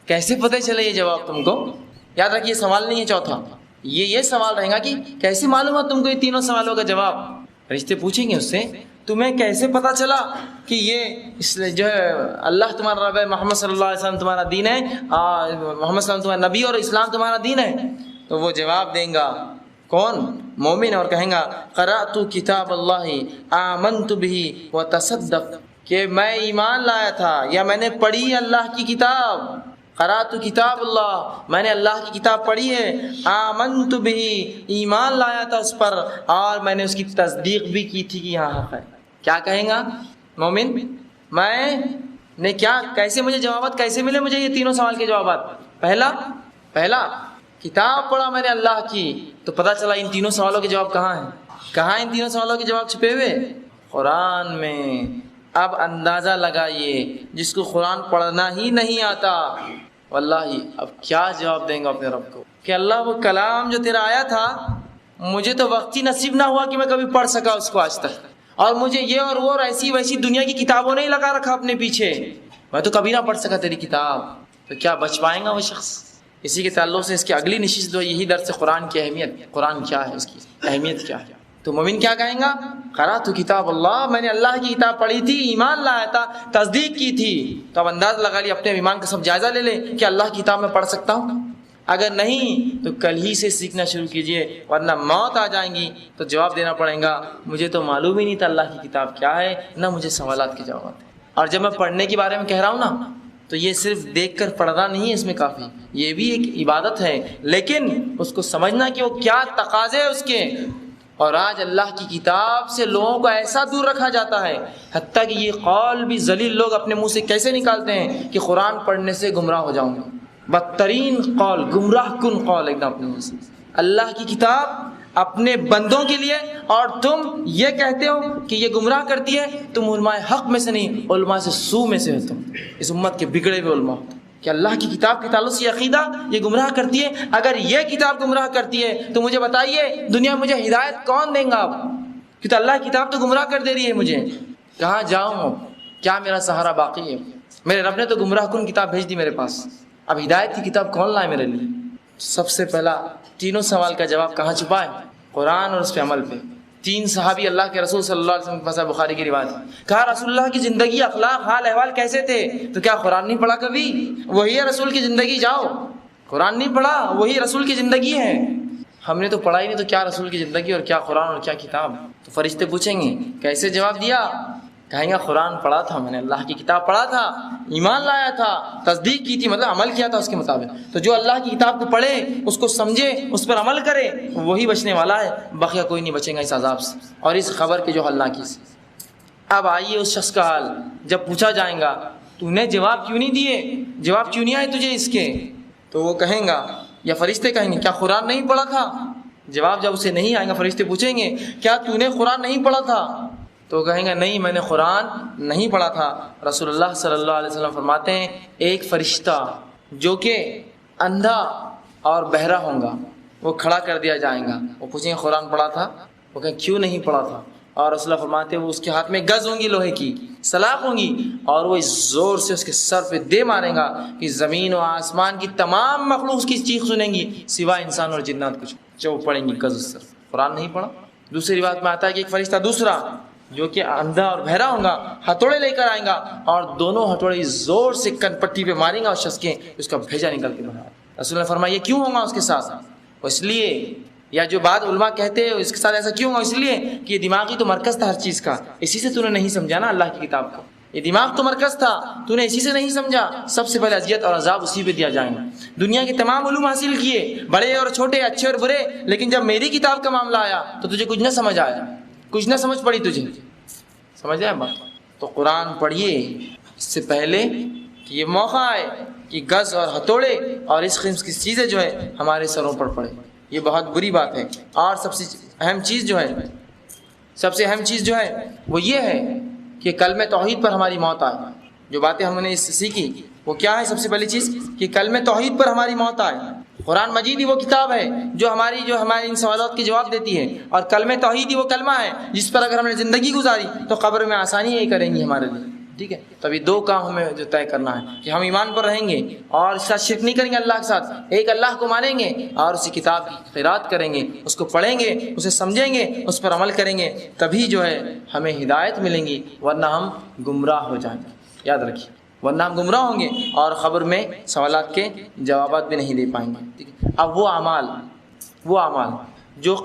کیسے پتہ چلے یہ جواب تم کو. یاد رکھیے سوال نہیں ہے چوتھا، یہ سوال رہے گا کہ کیسے معلوم ہے تم کو یہ تینوں سوالوں کا جواب. فرشتے پوچھیں گے اس سے تمہیں کیسے پتہ چلا کہ یہ جو ہے اللہ تمہارا رب ہے، محمد صلی اللہ علیہ وسلم تمہارا دین ہے، محمد صلی اللہ علیہ وسلم تمہارا نبی اور اسلام تمہارا دین ہے. تو وہ جواب دیں گا کون؟ مومن، اور کہیں گا قرأت کتاب اللہ آمنت بہ وتصدق، کہ میں ایمان لایا تھا یا میں نے پڑھی اللہ کی کتاب. قرأت کتاب اللہ، میں نے اللہ کی کتاب پڑھی ہے. آمنت بہ، ایمان لایا تھا اس پر، اور میں نے اس کی تصدیق بھی کی تھی کہ یہاں حق ہے. کیا کہیں گا مومن؟ میں نے کیا، کیسے مجھے جوابات کیسے ملے مجھے یہ تینوں سوال کے جوابات؟ پہلا کتاب پڑھا میں نے اللہ کی، تو پتہ چلا ان تینوں سوالوں کے جواب کہاں ہیں. کہاں ان تینوں سوالوں کے جواب چھپے ہوئے؟ قرآن میں. اب اندازہ لگائیے جس کو قرآن پڑھنا ہی نہیں آتا، واللہ اب کیا جواب دیں گا اپنے رب کو کہ اللہ وہ کلام جو تیرا آیا تھا مجھے تو وقت ہی نصیب نہ ہوا کہ میں کبھی پڑھ سکا اس کو آج تک، اور مجھے یہ اور وہ اور ایسی ویسی دنیا کی کتابوں نے ہی لگا رکھا اپنے پیچھے، میں تو کبھی نہ پڑھ سکا تیری کتاب. تو کیا بچ پائیں گا وہ شخص؟ اسی کے تعلق سے اس کی اگلی نشست جو یہی درس قرآن کی اہمیت، قرآن کیا ہے، اس کی اہمیت کیا ہے. تو مومن کیا کہیں گا؟ قرأت کتاب اللہ، میں نے اللہ کی کتاب پڑھی تھی، ایمان لایا تھا، تصدیق کی تھی. تو اب انداز لگا لیا، اپنے ایمان کا سب جائزہ لے لیں کہ اللہ کی کتاب میں پڑھ سکتا ہوں. اگر نہیں تو کل ہی سے سیکھنا شروع کیجئے، ورنہ موت آ جائیں گی تو جواب دینا پڑے گا مجھے تو معلوم ہی نہیں تھا اللہ کی کتاب کیا ہے، نہ مجھے سوالات کے جوابات ہیں. اور جب میں پڑھنے کے بارے میں کہہ رہا ہوں نا، تو یہ صرف دیکھ کر پڑھنا نہیں ہے اس میں کافی، یہ بھی ایک عبادت ہے، لیکن اس کو سمجھنا کہ وہ کیا تقاضے اس کے. اور آج اللہ کی کتاب سے لوگوں کو ایسا دور رکھا جاتا ہے، حتیٰ کہ یہ قول بھی ذلیل لوگ اپنے منہ سے کیسے نکالتے ہیں کہ قرآن پڑھنے سے گمراہ ہو جاؤں گا. بدترین قول، گمراہ کن قول ایک دم اپنے منہ سے. اللہ کی کتاب اپنے بندوں کے لیے، اور تم یہ کہتے ہو کہ یہ گمراہ کرتی ہے. تم علماء حق میں سے نہیں، علماء سے سو میں سے ہو. تم اس امت کے بگڑے ہوئے علماء کہ اللہ کی کتاب کے تعلق سے عقیدہ یہ گمراہ کرتی ہے. اگر یہ کتاب گمراہ کرتی ہے تو مجھے بتائیے دنیا میں مجھے ہدایت کون دیں گا اب؟ کیونکہ اللہ کی کتاب تو گمراہ کر دے رہی ہے مجھے. کہاں جاؤں؟ کیا میرا سہارا باقی ہے؟ میرے رب نے تو گمراہ کن کتاب بھیج دی میرے پاس، اب ہدایت کی کتاب کون لائے میرے لیے؟ سب سے پہلا تینوں سوال کا جواب کہاں چھپا ہے؟ قرآن اور اس پہ عمل پہ. 3 صحابی اللہ کے رسول صلی اللہ علیہ وسلم کے پاس بخاری کی روایت ہے، کہا رسول اللہ کی زندگی، اخلاق، حال احوال کیسے تھے؟ تو کیا قرآن نہیں پڑھا کبھی؟ وہی ہے رسول کی زندگی. جاؤ قرآن نہیں پڑھا، وہی رسول کی زندگی ہے. ہم نے تو پڑھا ہی نہیں، تو کیا رسول کی زندگی اور کیا قرآن اور کیا کتاب؟ تو فرشتے پوچھیں گے کیسے جواب دیا؟ کہیں گا قرآن پڑھا تھا میں نے، اللہ کی کتاب پڑھا تھا، ایمان لایا تھا، تصدیق کی تھی، مطلب عمل کیا تھا اس کے مطابق. تو جو اللہ کی کتاب کو پڑھے، اس کو سمجھے، اس پر عمل کرے، وہی بچنے والا ہے، بقیہ کوئی نہیں بچے گا اس عذاب سے اور اس خبر کے جو حل نہ کی سے. اب آئیے اس شخص کا حال، جب پوچھا جائے گا تو نے جواب کیوں نہیں دیے، جواب کیوں نہیں آئے تجھے اس کے؟ تو وہ کہیں گا، یا فرشتے کہیں گے کیا قرآن نہیں پڑھا تھا؟ جواب جب اسے نہیں آئے گا، فرشتے پوچھیں گے کیا تو نے قرآن نہیں پڑھا تھا؟ تو کہیں گا نہیں میں نے قرآن نہیں پڑھا تھا. رسول اللہ صلی اللہ علیہ وسلم فرماتے ہیں ایک فرشتہ جو کہ اندھا اور بہرا ہوں گا وہ کھڑا کر دیا جائے گا. وہ پوچھیں گے قرآن پڑھا تھا؟ وہ کہیں کیوں نہیں پڑھا تھا؟ اور رسول اللہ فرماتے ہیں وہ اس کے ہاتھ میں گز ہوں گی، لوہے کی سلاخ ہوں گی، اور وہ اس زور سے اس کے سر پہ دے مارے گا کہ زمین و آسمان کی تمام مخلوق اس کی چیخ سنیں گی سوائے انسان اور جنات کچھ، جو پڑھیں گی گز اس سر. قرآن نہیں پڑھا. دوسری روایت میں آتا ہے کہ ایک فرشتہ دوسرا جو کہ اندھا اور بہرا ہوگا ہتھوڑے لے کر آئیں گا اور دونوں ہتھوڑے زور سے کن پٹی پہ ماریں گا اور شخص کے اس کا بھیجا نکل کے باہر. رسول نے فرمایا یہ کیوں ہوگا اس کے ساتھ؟ اس لیے، یا جو بات علماء کہتے ہیں اس کے ساتھ ایسا کیوں ہوگا؟ اس لیے کہ یہ دماغی تو مرکز تھا ہر چیز کا، اسی سے تو نے نہیں سمجھا نا اللہ کی کتاب کو. یہ دماغ تو مرکز تھا، تو نے اسی سے نہیں سمجھا. سب سے پہلے اذیت اور عذاب اسی پہ دیا جائیں گا. دنیا کے تمام علوم حاصل کیے، بڑے اور چھوٹے، اچھے اور برے، لیکن جب میری کتاب کا معاملہ آیا تو تجھے کچھ نہ سمجھ آیا، کچھ نہ سمجھ پڑی تجھے. سمجھ آئے بات؟ تو قرآن پڑھیے اس سے پہلے کہ یہ موقع آئے کہ گز اور ہتھوڑے اور اس قسم کی چیزیں جو ہے ہمارے سروں پر پڑے. یہ بہت بری بات ہے. اور سب سے اہم چیز جو ہے وہ یہ ہے کہ کلمہ توحید پر ہماری موت آئے. جو باتیں ہم نے اس سے سیکھی وہ کیا ہے؟ سب سے پہلی چیز کہ کلمہ توحید پر ہماری موت آئے۔ قرآن مجید ہی وہ کتاب ہے جو ہماری ان سوالات کے جواب دیتی ہے، اور کلمہ توحید ہی وہ کلمہ ہے جس پر اگر ہم نے زندگی گزاری تو قبر میں آسانی یہی کریں گی ہمارے لیے، ٹھیک ہے؟ تو ابھی دو کام ہمیں جو طے کرنا ہے کہ ہم ایمان پر رہیں گے اور اس ساتھ شرک نہیں کریں گے، اللہ کے ساتھ ایک اللہ کو مانیں گے، اور اسی کتاب کی قرات کریں گے، اس کو پڑھیں گے، اسے سمجھیں گے، اس پر عمل کریں گے، تبھی جو ہے ہمیں ہدایت ملیں گی، ورنہ ہم گمراہ ہو جائیں گے۔ یاد رکھیے، ورنہ ہم گمراہ ہوں گے اور قبر میں سوالات کے جوابات بھی نہیں دے پائیں گے، ٹھیک ہے؟ اب وہ اعمال جو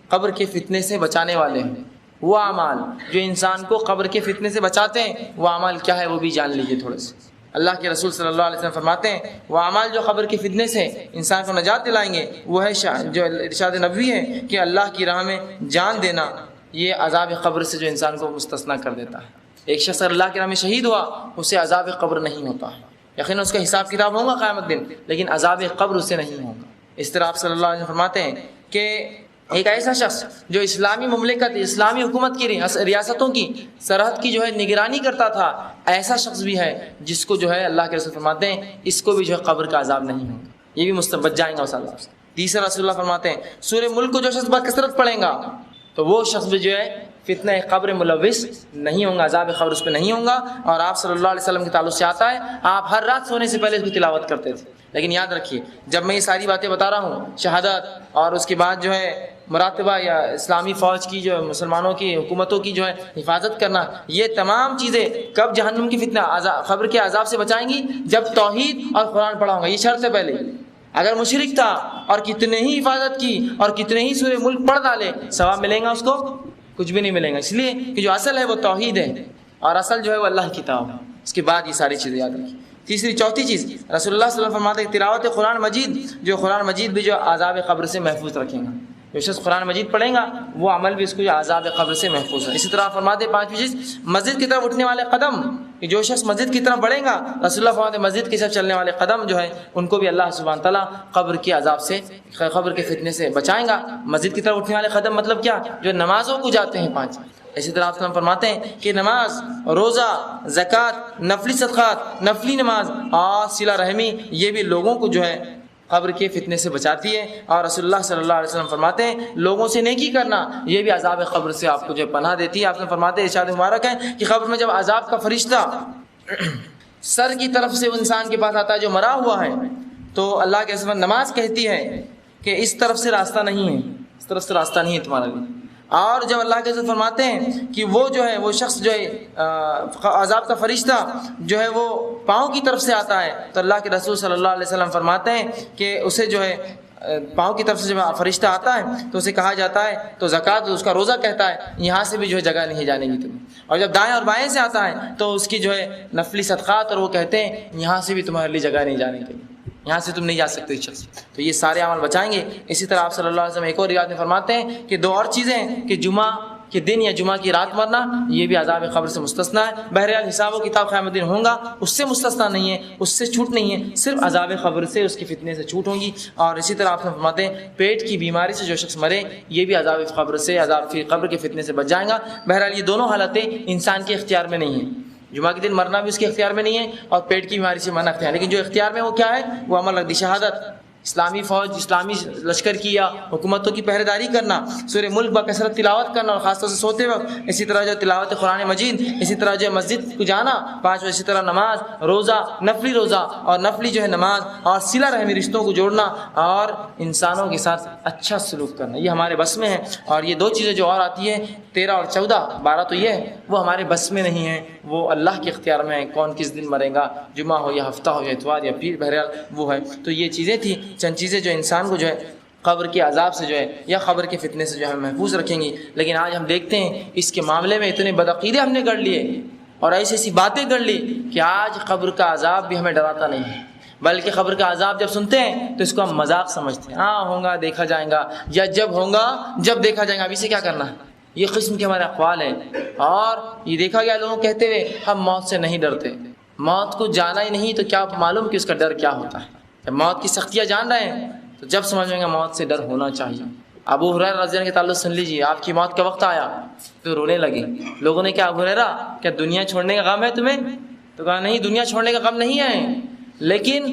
قبر کے فتنے سے بچانے والے ہیں، وہ اعمال جو انسان کو قبر کے فتنے سے بچاتے ہیں، وہ اعمال کیا ہے وہ بھی جان لیجیے تھوڑے سے۔ اللہ کے رسول صلی اللہ علیہ وسلم فرماتے ہیں وہ اعمال جو قبر کے فتنے سے انسان کو نجات دلائیں گے وہ ہے جو ارشاد نبوی ہے کہ اللہ کی راہ میں جان دینا، یہ عذاب قبر سے جو انسان کو مستثنا کر دیتا ہے۔ ایک شخص اللہ کی راہ میں شہید ہوا، اسے عذاب قبر نہیں ہوتا ہے، یقیناً اس کا حساب کتاب ہوگا قیامت دن، لیکن عذاب قبر اسے نہیں ہوگا۔ اس طرح آپ صلی اللہ علیہ وسلم فرماتے ہیں کہ ایک ایسا شخص جو اسلامی مملکت، اسلامی حکومت کی ریاستوں کی سرحد کی جو ہے نگرانی کرتا تھا، ایسا شخص بھی ہے جس کو جو ہے اللہ کے رسول فرماتے ہیں اس کو بھی جو ہے قبر کا عذاب نہیں ہوگا، یہ بھی بچ جائیں گا صلی اللہ علیہ وسلم۔ تیسرا رسول اللہ فرماتے ہیں سورہ ملک کو جو شخص بکثرت پڑھیں گا تو وہ شخص بھی جو ہے فتنہ قبر ملوث نہیں ہوں گا، عذاب قبر اس پہ نہیں ہوں گا۔ اور آپ صلی اللہ علیہ وسلم کے تعلق سے آتا ہے آپ ہر رات سونے سے پہلے اس کی تلاوت کرتے تھے۔ لیکن یاد رکھیے جب میں یہ ساری باتیں بتا رہا ہوں، شہادت اور اس کے بعد جو ہے مراقبہ یا اسلامی فوج کی جو مسلمانوں کی حکومتوں کی جو ہے حفاظت کرنا، یہ تمام چیزیں کب جہنم کی فتنہ قبر کے عذاب سے بچائیں گی؟ جب توحید اور قرآن پڑھا ہوگا، یہ شرط ہے پہلے۔ اگر مشرک تھا اور کتنے ہی حفاظت کی اور کتنے ہی سورہ ملک پڑھ ڈالے، ثواب ملے گا اس کو؟ کچھ بھی نہیں ملے گا، اس لیے کہ جو اصل ہے وہ توحید ہے اور اصل جو ہے وہ اللہ کی کتاب ہے۔ اس کے بعد یہ ساری چیزیں یاد رکھیں۔ تیسری چوتھی چیز رسول اللہ صلی اللہ علیہ وسلم فرماتے ہیں تلاوت قرآن مجید، جو قرآن مجید بھی جو عذاب قبر سے محفوظ رکھیں گا، جو شخص قرآن مجید پڑھیں گا وہ عمل بھی اس کو جو عذاب قبر سے محفوظ ہے۔ اسی طرح فرماتے ہیں پانچویں چیز مسجد کی طرف اٹھنے والے قدم، کہ جو شخص مسجد کی طرف بڑھیں گا، رسول اللہ فرماتے ہیں مسجد کی طرف چلنے والے قدم جو ہے ان کو بھی اللہ سبحانہ تعالیٰ قبر کے عذاب سے، قبر کے فتنے سے بچائیں گا۔ مسجد کی طرف اٹھنے والے قدم مطلب کیا؟ جو نمازوں کو جاتے ہیں پانچ۔ اسی طرح آپ فرماتے ہیں کہ نماز، روزہ، زکوٰۃ، نفلی صدقات، نفلی نماز اور صلہ رحمی، یہ بھی لوگوں کو جو ہے قبر کے فتنے سے بچاتی ہے۔ اور رسول اللہ صلی اللہ علیہ وسلم فرماتے ہیں لوگوں سے نیکی کرنا، یہ بھی عذاب قبر سے آپ کو جو ہے پناہ دیتی ہے۔ آپ نے فرماتے ہیں ارشاد مبارک ہے کہ قبر میں جب عذاب کا فرشتہ سر کی طرف سے انسان کے پاس آتا ہے جو مرا ہوا ہے، تو اللہ کے رسول نماز کہتی ہے کہ اس طرف سے راستہ نہیں ہے، اس طرف سے راستہ نہیں ہے تمہارا لیے۔ اور جب اللہ کے رسول فرماتے ہیں کہ وہ جو ہے وہ شخص جو ہے عذاب کا فرشتہ جو ہے وہ پاؤں کی طرف سے آتا ہے، تو اللہ کے رسول صلی اللہ علیہ وسلم فرماتے ہیں کہ اسے جو ہے پاؤں کی طرف سے جب فرشتہ آتا ہے تو اسے کہا جاتا ہے، تو زکوٰۃ اس کا روزہ کہتا ہے یہاں سے بھی جو ہے جگہ نہیں جانے گی تمہیں۔ اور جب دائیں اور بائیں سے آتا ہے تو اس کی جو ہے نفلی صدقات، اور وہ کہتے ہیں یہاں سے بھی تمہارے لیے جگہ نہیں جانے کی، یہاں سے تم نہیں جا سکتے شخص۔ تو یہ سارے عمل بچائیں گے۔ اسی طرح آپ صلی اللہ علیہ وسلم ایک اور روایت میں فرماتے ہیں کہ دو اور چیزیں ہیں کہ جمعہ کے دن یا جمعہ کی رات مرنا، یہ بھی عذاب قبر سے مستثنا ہے۔ بہرحال حساب و کتاب قیامت دن ہوگا، اس سے مستثنا نہیں ہے، اس سے چھوٹ نہیں ہے، صرف عذاب قبر سے، اس کے فتنے سے چھوٹ ہوگی۔ اور اسی طرح آپ فرماتے ہیں پیٹ کی بیماری سے جو شخص مرے، یہ بھی عذاب قبر سے، عذاب قبر کے فتنے سے بچ جائے گا۔ بہرحال یہ دونوں حالتیں انسان کے اختیار میں نہیں ہیں، جمعہ کے دن مرنا بھی اس کے اختیار میں نہیں ہے اور پیٹ کی بیماری سے مرنا اختیار، لیکن جو اختیار میں وہ کیا ہے؟ وہ عمل رکھ دی، شہادت، اسلامی فوج، اسلامی لشکر کی یا حکومتوں کی پہرے داری کرنا، سورہ ملک بکثرت تلاوت کرنا اور خاص طور سے سوتے وقت، اسی طرح جو تلاوت قرآن مجید، اسی طرح جو مسجد کو جانا پانچ، اسی طرح نماز، روزہ، نفلی روزہ اور نفلی جو ہے نماز، اور صلہ رحمی، رشتوں کو جوڑنا اور انسانوں کے ساتھ اچھا سلوک کرنا، یہ ہمارے بس میں ہے۔ اور یہ دو چیزیں جو اور آتی ہیں 13 اور 14، 12 تو یہ ہے وہ ہمارے بس میں نہیں ہے، وہ اللہ کے اختیار میں ہے، کون کس دن مرے گا، جمعہ ہو یا ہفتہ ہو یا اتوار یا پیر، بہرحال وہ ہے۔ تو یہ چیزیں تھیں چند چیزیں جو انسان کو جو ہے قبر کے عذاب سے جو ہے یا قبر کے فتنے سے جو ہے محفوظ رکھیں گی۔ لیکن آج ہم دیکھتے ہیں اس کے معاملے میں اتنے بدعقیدے ہم نے گڑھ لیے اور ایسی ایسی باتیں گڑھ لی کہ آج قبر کا عذاب بھی ہمیں ڈراتا نہیں ہے، بلکہ قبر کا عذاب جب سنتے ہیں تو اس کو ہم مذاق سمجھتے ہیں، ہاں ہوگا دیکھا جائے گا، یا جب ہوگا جب دیکھا جائے گا، ابھی سے کیا کرنا ہے، یہ قسم کے ہمارے اقوال ہیں۔ اور یہ دیکھا گیا لوگوں کہتے ہوئے ہم موت سے نہیں ڈرتے، موت کو جانا ہی نہیں تو کیا معلوم کہ اس کا ڈر کیا ہوتا ہے۔ جب موت کی سختیاں جان رہے ہیں تو جب سمجھ میں گا موت سے ڈر ہونا چاہیے۔ ابو ہریرہ رضی اللہ عنہ کے تعلق سن لیجیے، آپ کی موت کا وقت آیا تو رونے لگے، لوگوں نے کہا ابو ہریرہ کیا دنیا چھوڑنے کا غم ہے تمہیں؟ تو کہا نہیں، دنیا چھوڑنے کا غم نہیں ہے، لیکن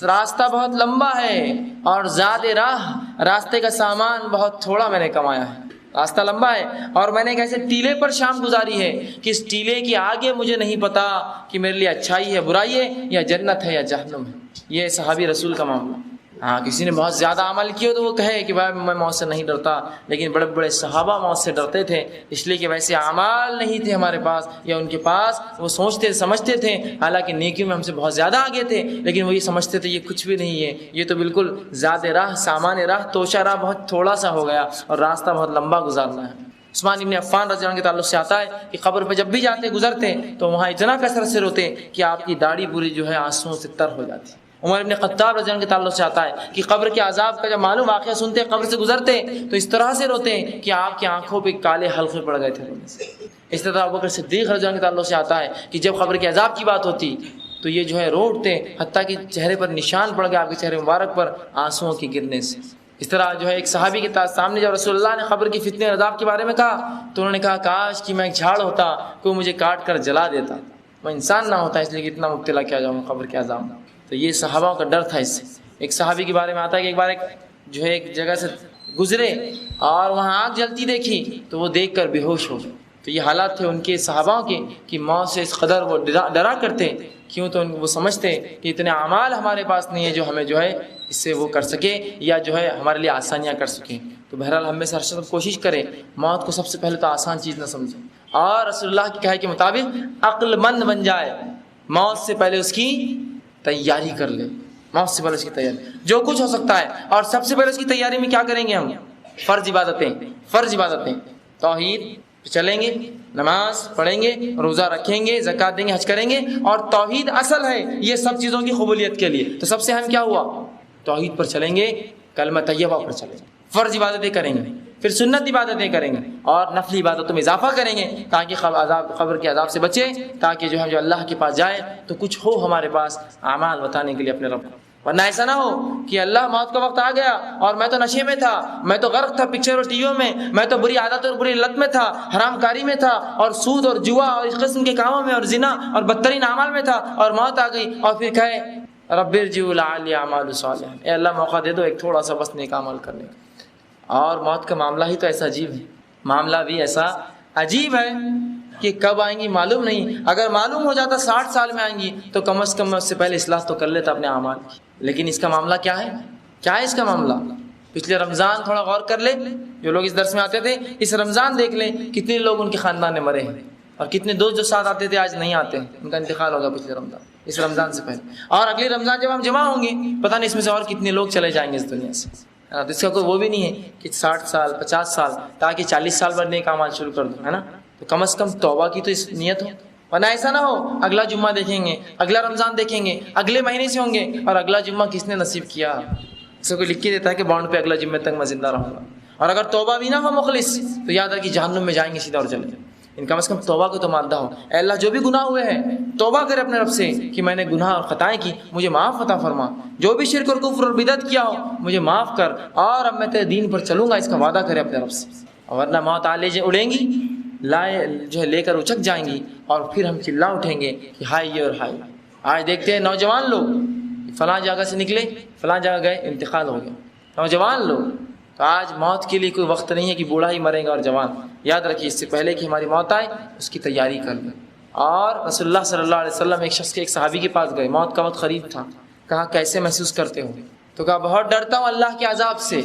راستہ بہت لمبا ہے اور زاد راہ، راستے کا سامان بہت تھوڑا میں نے کمایا ہے، راستہ لمبا ہے اور میں نے ایک ایسے ٹیلے پر شام گزاری ہے کہ اس ٹیلے کے آگے مجھے نہیں پتا کہ میرے لیے اچھائی ہے، برائی ہے، یا جنت ہے یا جہنم ہے۔ یہ صحابی رسول کا معاملہ۔ ہاں، کسی نے بہت زیادہ عمل کیا تو وہ کہے کہ بھائی میں موت سے نہیں ڈرتا، لیکن بڑے بڑے صحابہ موت سے ڈرتے تھے، اس لیے کہ ویسے اعمال نہیں تھے ہمارے پاس یا ان کے پاس، وہ سوچتے سمجھتے تھے، حالانکہ نیکیوں میں ہم سے بہت زیادہ آگے تھے، لیکن وہ یہ سمجھتے تھے یہ کچھ بھی نہیں ہے، یہ تو بالکل ذات راہ، سامان راہ، توشہ راہ بہت تھوڑا سا ہو گیا اور راستہ بہت لمبا گزارنا ہے۔ عثمان ابن عفان رضی اللہ عنہ کے تعلق سے آتا ہے کہ قبر پہ جب بھی جاتے گزرتے تو وہاں اتنا کثرت سے روتے کہ آپ کی داڑھی پوری جو ہے آنسوؤں سے تر ہو جاتی۔ عمر ابن خطاب رضی اللہ عنہ کے تعلق سے آتا ہے کہ قبر کے عذاب کا جب معلوم واقعہ سنتے، قبر سے گزرتے تو اس طرح سے روتے کہ آپ کی آنکھوں پہ کالے حلقے پڑ گئے تھے رونے سے۔ اس طرح ابوبکر صدیق رضی اللہ عنہ کے تعلق سے آتا ہے کہ جب قبر کے عذاب کی بات ہوتی تو یہ جو ہے رو اٹھتے، حتیٰ کہ چہرے پر نشان پڑ گیا آپ کے چہرے مبارک پر آنسوؤں کے گرنے سے۔ اس طرح جو ہے ایک صحابی کے سامنے جب رسول اللہ نے قبر کی فتنے اور عذاب کے بارے میں کہا تو انہوں نے کہا کاش کہ میں ایک جھاڑ ہوتا، کوئی مجھے کاٹ کر جلا دیتا، میں انسان نہ ہوتا اس لیے کہ اتنا مبتلا کیا جاؤں قبر کے عذاب۔ تو یہ صحابہ کا ڈر تھا اس سے۔ ایک صحابی کے بارے میں آتا ہے کہ ایک بار جو ہے ایک جگہ سے گزرے اور وہاں آگ جلتی دیکھی تو وہ دیکھ کر بے ہوش ہو گئے۔ تو یہ حالات تھے ان کے صحاباؤں کے کہ موت سے اس قدر وہ ڈرا کرتے، کیوں تو وہ سمجھتے کہ اتنے اعمال ہمارے پاس نہیں ہے جو ہمیں جو ہے اس سے وہ کر سکے یا جو ہے ہمارے لیے آسانیاں کر سکیں۔ تو بہرحال ہم میں سے ہر شخص کوشش کرے موت کو سب سے پہلے تو آسان چیز نہ سمجھیں اور رسول اللہ کی کہے کے مطابق عقل مند بن جائے، موت سے پہلے اس کی تیاری کر لے، موت سے پہلے اس کی تیاری جو کچھ ہو سکتا ہے۔ اور سب سے پہلے اس کی تیاری میں کیا کریں گے ہم؟ فرض عبادتیں، توحید پہ چلیں گے، نماز پڑھیں گے، روزہ رکھیں گے، زکوٰۃ دیں گے، حج کریں گے، اور توحید اصل ہے یہ سب چیزوں کی قبولیت کے لیے۔ تو سب سے اہم کیا ہوا؟ توحید پر چلیں گے، کلمہ طیبہ پر چلیں گے، فرض عبادتیں کریں گے، پھر سنت عبادتیں کریں گے اور نفلی عبادتوں میں اضافہ کریں گے تاکہ قبر کے عذاب سے بچے، تاکہ جو ہے جو اللہ کے پاس جائے تو کچھ ہو ہمارے پاس اعمال بتانے کے لیے اپنے رب کو۔ ورنہ ایسا نہ ہو کہ اللہ موت کا وقت آ گیا اور میں تو نشے میں تھا، میں تو غرق تھا پکچر اور ٹی ویوں میں تو بری عادت اور بری لت میں تھا، حرام کاری میں تھا اور سود اور جوا اور اس قسم کے کاموں میں اور زنا اور بدترین اعمال میں تھا، اور موت آ گئی اور پھر کہے رب ارجعوا لعلی اعمل صالحا، اے اللہ موقع دے دو ایک تھوڑا سا بس نیک عمل کرنے کا۔ اور موت کا معاملہ ہی تو ایسا عجیب ہے، معاملہ بھی ایسا عجیب ہے کہ کب آئیں گی معلوم نہیں۔ اگر معلوم ہو جاتا 60 سال میں آئیں گی تو کم از کم میں اس سے پہلے اصلاح تو کر لیتا اپنے اعمال کی، لیکن اس کا معاملہ کیا ہے؟ کیا ہے اس کا معاملہ؟ پچھلے رمضان تھوڑا غور کر لے، جو لوگ اس درس میں آتے تھے اس رمضان دیکھ لیں کتنے لوگ ان کے خاندان میں مرے ہیں، اور کتنے دوست جو ساتھ آتے تھے آج نہیں آتے ہیں، ان کا انتقال ہوگا پچھلے رمضان، اس رمضان سے پہلے، اور اگلے رمضان جب ہم جمع ہوں گے پتہ نہیں اس میں سے اور کتنے لوگ چلے جائیں گے اس دنیا سے۔ تو اس کا کوئی وہ بھی نہیں ہے کہ 60 سال 50 سال تاکہ 40 سال بعد نیک اعمال شروع کر دوں، ہے نا؟ تو کم از کم توبہ کی تو اس نیت ہو، ورنہ ایسا نہ ہو اگلا جمعہ دیکھیں گے، اگلا رمضان دیکھیں گے، اگلے مہینے سے ہوں گے اور اگلا جمعہ کس نے نصیب کیا؟ اس کو کوئی لکھ کے دیتا ہے کہ بانڈ پہ اگلا جمعے تک میں زندہ رہوں گا، اور اگر توبہ بھی نہ ہو مخلص تو یاد رکھیے جہنم میں جائیں گے سیدھا اور چلے جائیں۔ ان کم از کم توبہ کو تو مانتا ہو، اے اللہ جو بھی گناہ ہوئے ہیں توبہ کرے اپنے رب سے کہ میں نے گناہ اور خطائیں کی، مجھے معاف عطا فرما، جو بھی شرک اور کفر اور بدعت کیا ہو مجھے معاف کر، اور اب میں تیرے دین پر چلوں گا، اس کا وعدہ کرے اپنے رب سے۔ ورنہ موت آلے اڑیں گی، جو ہے لے کر اچک جائیں گی، اور پھر ہم چلا اٹھیں گے کہ ہائے یہ اور ہائے۔ آج دیکھتے ہیں نوجوان لوگ فلاں جگہ سے نکلے، فلاں جگہ گئے، انتقال ہو گیا، نوجوان لوگ۔ تو آج موت کے لیے کوئی وقت نہیں ہے کہ بوڑھا ہی مرے گا اور جوان، یاد رکھیے اس سے پہلے کہ ہماری موت آئے اس کی تیاری کر لیں۔ اور رسول اللہ صلی اللہ علیہ وسلم ایک صحابی کے پاس گئے، موت کا وقت قریب تھا، کہا کیسے محسوس کرتے ہو؟ تو کہا بہت ڈرتا ہوں اللہ کے عذاب سے۔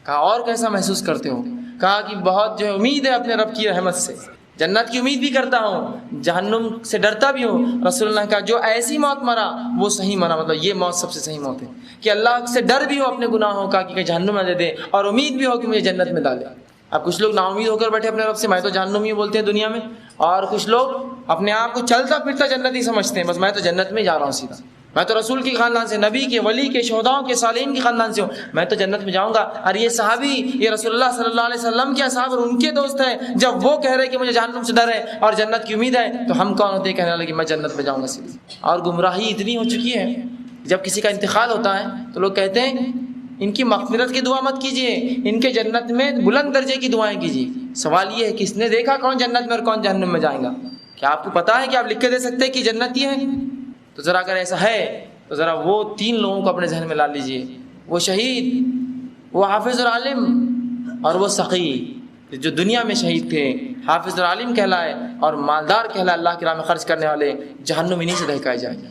کہا اور کیسا محسوس کرتے ہو؟ کہا کہ بہت جو ہے امید ہے اپنے رب کی رحمت سے، جنت کی امید بھی کرتا ہوں، جہنم سے ڈرتا بھی ہوں۔ رسول اللہ نے کہا جو ایسی موت مرا وہ صحیح مرا، مطلب یہ موت سب سے صحیح موت ہے کہ اللہ سے ڈر بھی ہو اپنے گناہوں کا کہ جہنم نہ دے دے، اور امید بھی ہو کہ مجھے جنت میں ڈالے۔ اب کچھ لوگ نا امید ہو کر بیٹھے اپنے رب سے، میں تو جہنمی بولتے ہیں دنیا میں، اور کچھ لوگ اپنے آپ کو چلتا پھرتا جنتی سمجھتے ہیں، بس میں تو جنت میں جا رہا ہوں سیدھا، میں تو رسول کے خاندان سے، نبی کے، ولی کے، شہداؤں کے، صالحین کے خاندان سے ہوں، میں تو جنت میں جاؤں گا۔ اور یہ صحابی یہ رسول اللہ صلی اللہ علیہ وسلم کے اصحاب اور ان کے دوست ہیں، جب وہ کہہ رہے کہ مجھے جہنم سے ڈر ہے اور جنت کی امید ہے، تو ہم کون ہوتے ہیں کہنے والے کہ میں جنت میں جاؤں گا سیدھا؟ اور گمراہی اتنی ہو چکی ہے، جب کسی کا انتقال ہوتا ہے تو لوگ کہتے ہیں ان کی مغفرت کی دعا مت کیجیے، ان کے جنت میں بلند درجے کی دعائیں کیجیے۔ سوال یہ ہے کہ اس نے دیکھا کون جنت میں اور کون جہنم میں جائے گا؟ کیا آپ کو پتا ہے کہ آپ لکھ کے دے سکتے ہیں کہ جنتی ہیں؟ تو ذرا اگر ایسا ہے تو ذرا وہ 3 لوگوں کو اپنے ذہن میں لا لیجئے، وہ شہید، وہ حافظ اور عالم، اور وہ سخی، جو دنیا میں شہید تھے، حافظ اور عالم کہلائے اور مالدار کہلائے، اللہ کی راہ میں خرچ کرنے والے، جہنم انہی سے دہکائے جائیں گے۔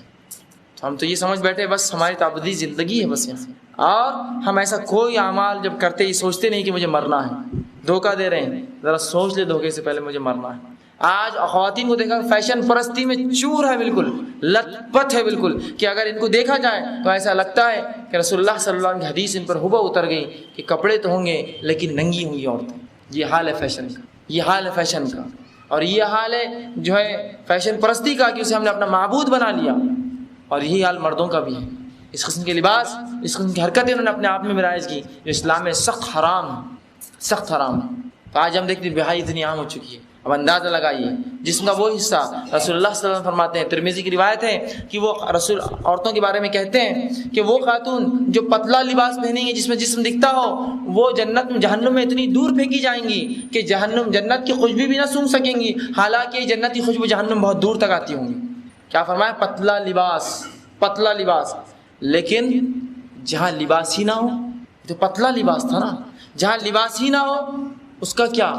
تو ہم تو یہ سمجھ بیٹھے بس ہماری تعبدی زندگی ہے بس یہاں، اور ہم ایسا کوئی اعمال جب کرتے ہی سوچتے نہیں کہ مجھے مرنا ہے۔ دھوکہ دے رہے ہیں، ذرا سوچ لے دھوکے سے پہلے مجھے مرنا ہے۔ آج خواتین کو دیکھا فیشن پرستی میں چور ہے، بالکل لت پت ہے بالکل، کہ اگر ان کو دیکھا جائے تو ایسا لگتا ہے کہ رسول اللہ صلی اللہ علیہ وسلم کی حدیث ان پر ہبہ اتر گئی کہ کپڑے تو ہوں گے لیکن ننگی ہوں گی عورتیں۔ یہ حال ہے فیشن کا، یہ حال ہے فیشن کا، اور یہ حال ہے جو ہے فیشن پرستی کا، کہ اسے ہم نے اپنا معبود بنا لیا۔ اور یہی حال مردوں کا بھی ہے، اس قسم کے لباس، اس قسم کی حرکتیں انہوں نے اپنے آپ میں رائج کی جو اسلام میں سخت حرام ہے، سخت حرام ہے۔ تو آج ہم دیکھتے ہیں بہائی اتنی عام ہو چکی ہے۔ اب اندازہ لگائیے جسم کا وہ حصہ، رسول اللہ صلی اللہ علیہ وسلم فرماتے ہیں، ترمذی کی روایت ہے کہ وہ رسول عورتوں کے بارے میں کہتے ہیں کہ وہ خاتون جو پتلا لباس پہنیں گی جس میں جسم دکھتا ہو، وہ جہنم میں اتنی دور پھینکی جائیں گی کہ جنت کی خوشبو بھی نہ سونگھ سکیں گی، حالانکہ جنت کی خوشبو جہنم بہت دور تک آتی ہوں گی۔ کیا فرمایا؟ پتلا لباس، پتلا لباس۔ لیکن جہاں لباس ہی نہ ہو، تو پتلا لباس تھا نا، جہاں لباس ہی نہ ہو اس کا کیا؟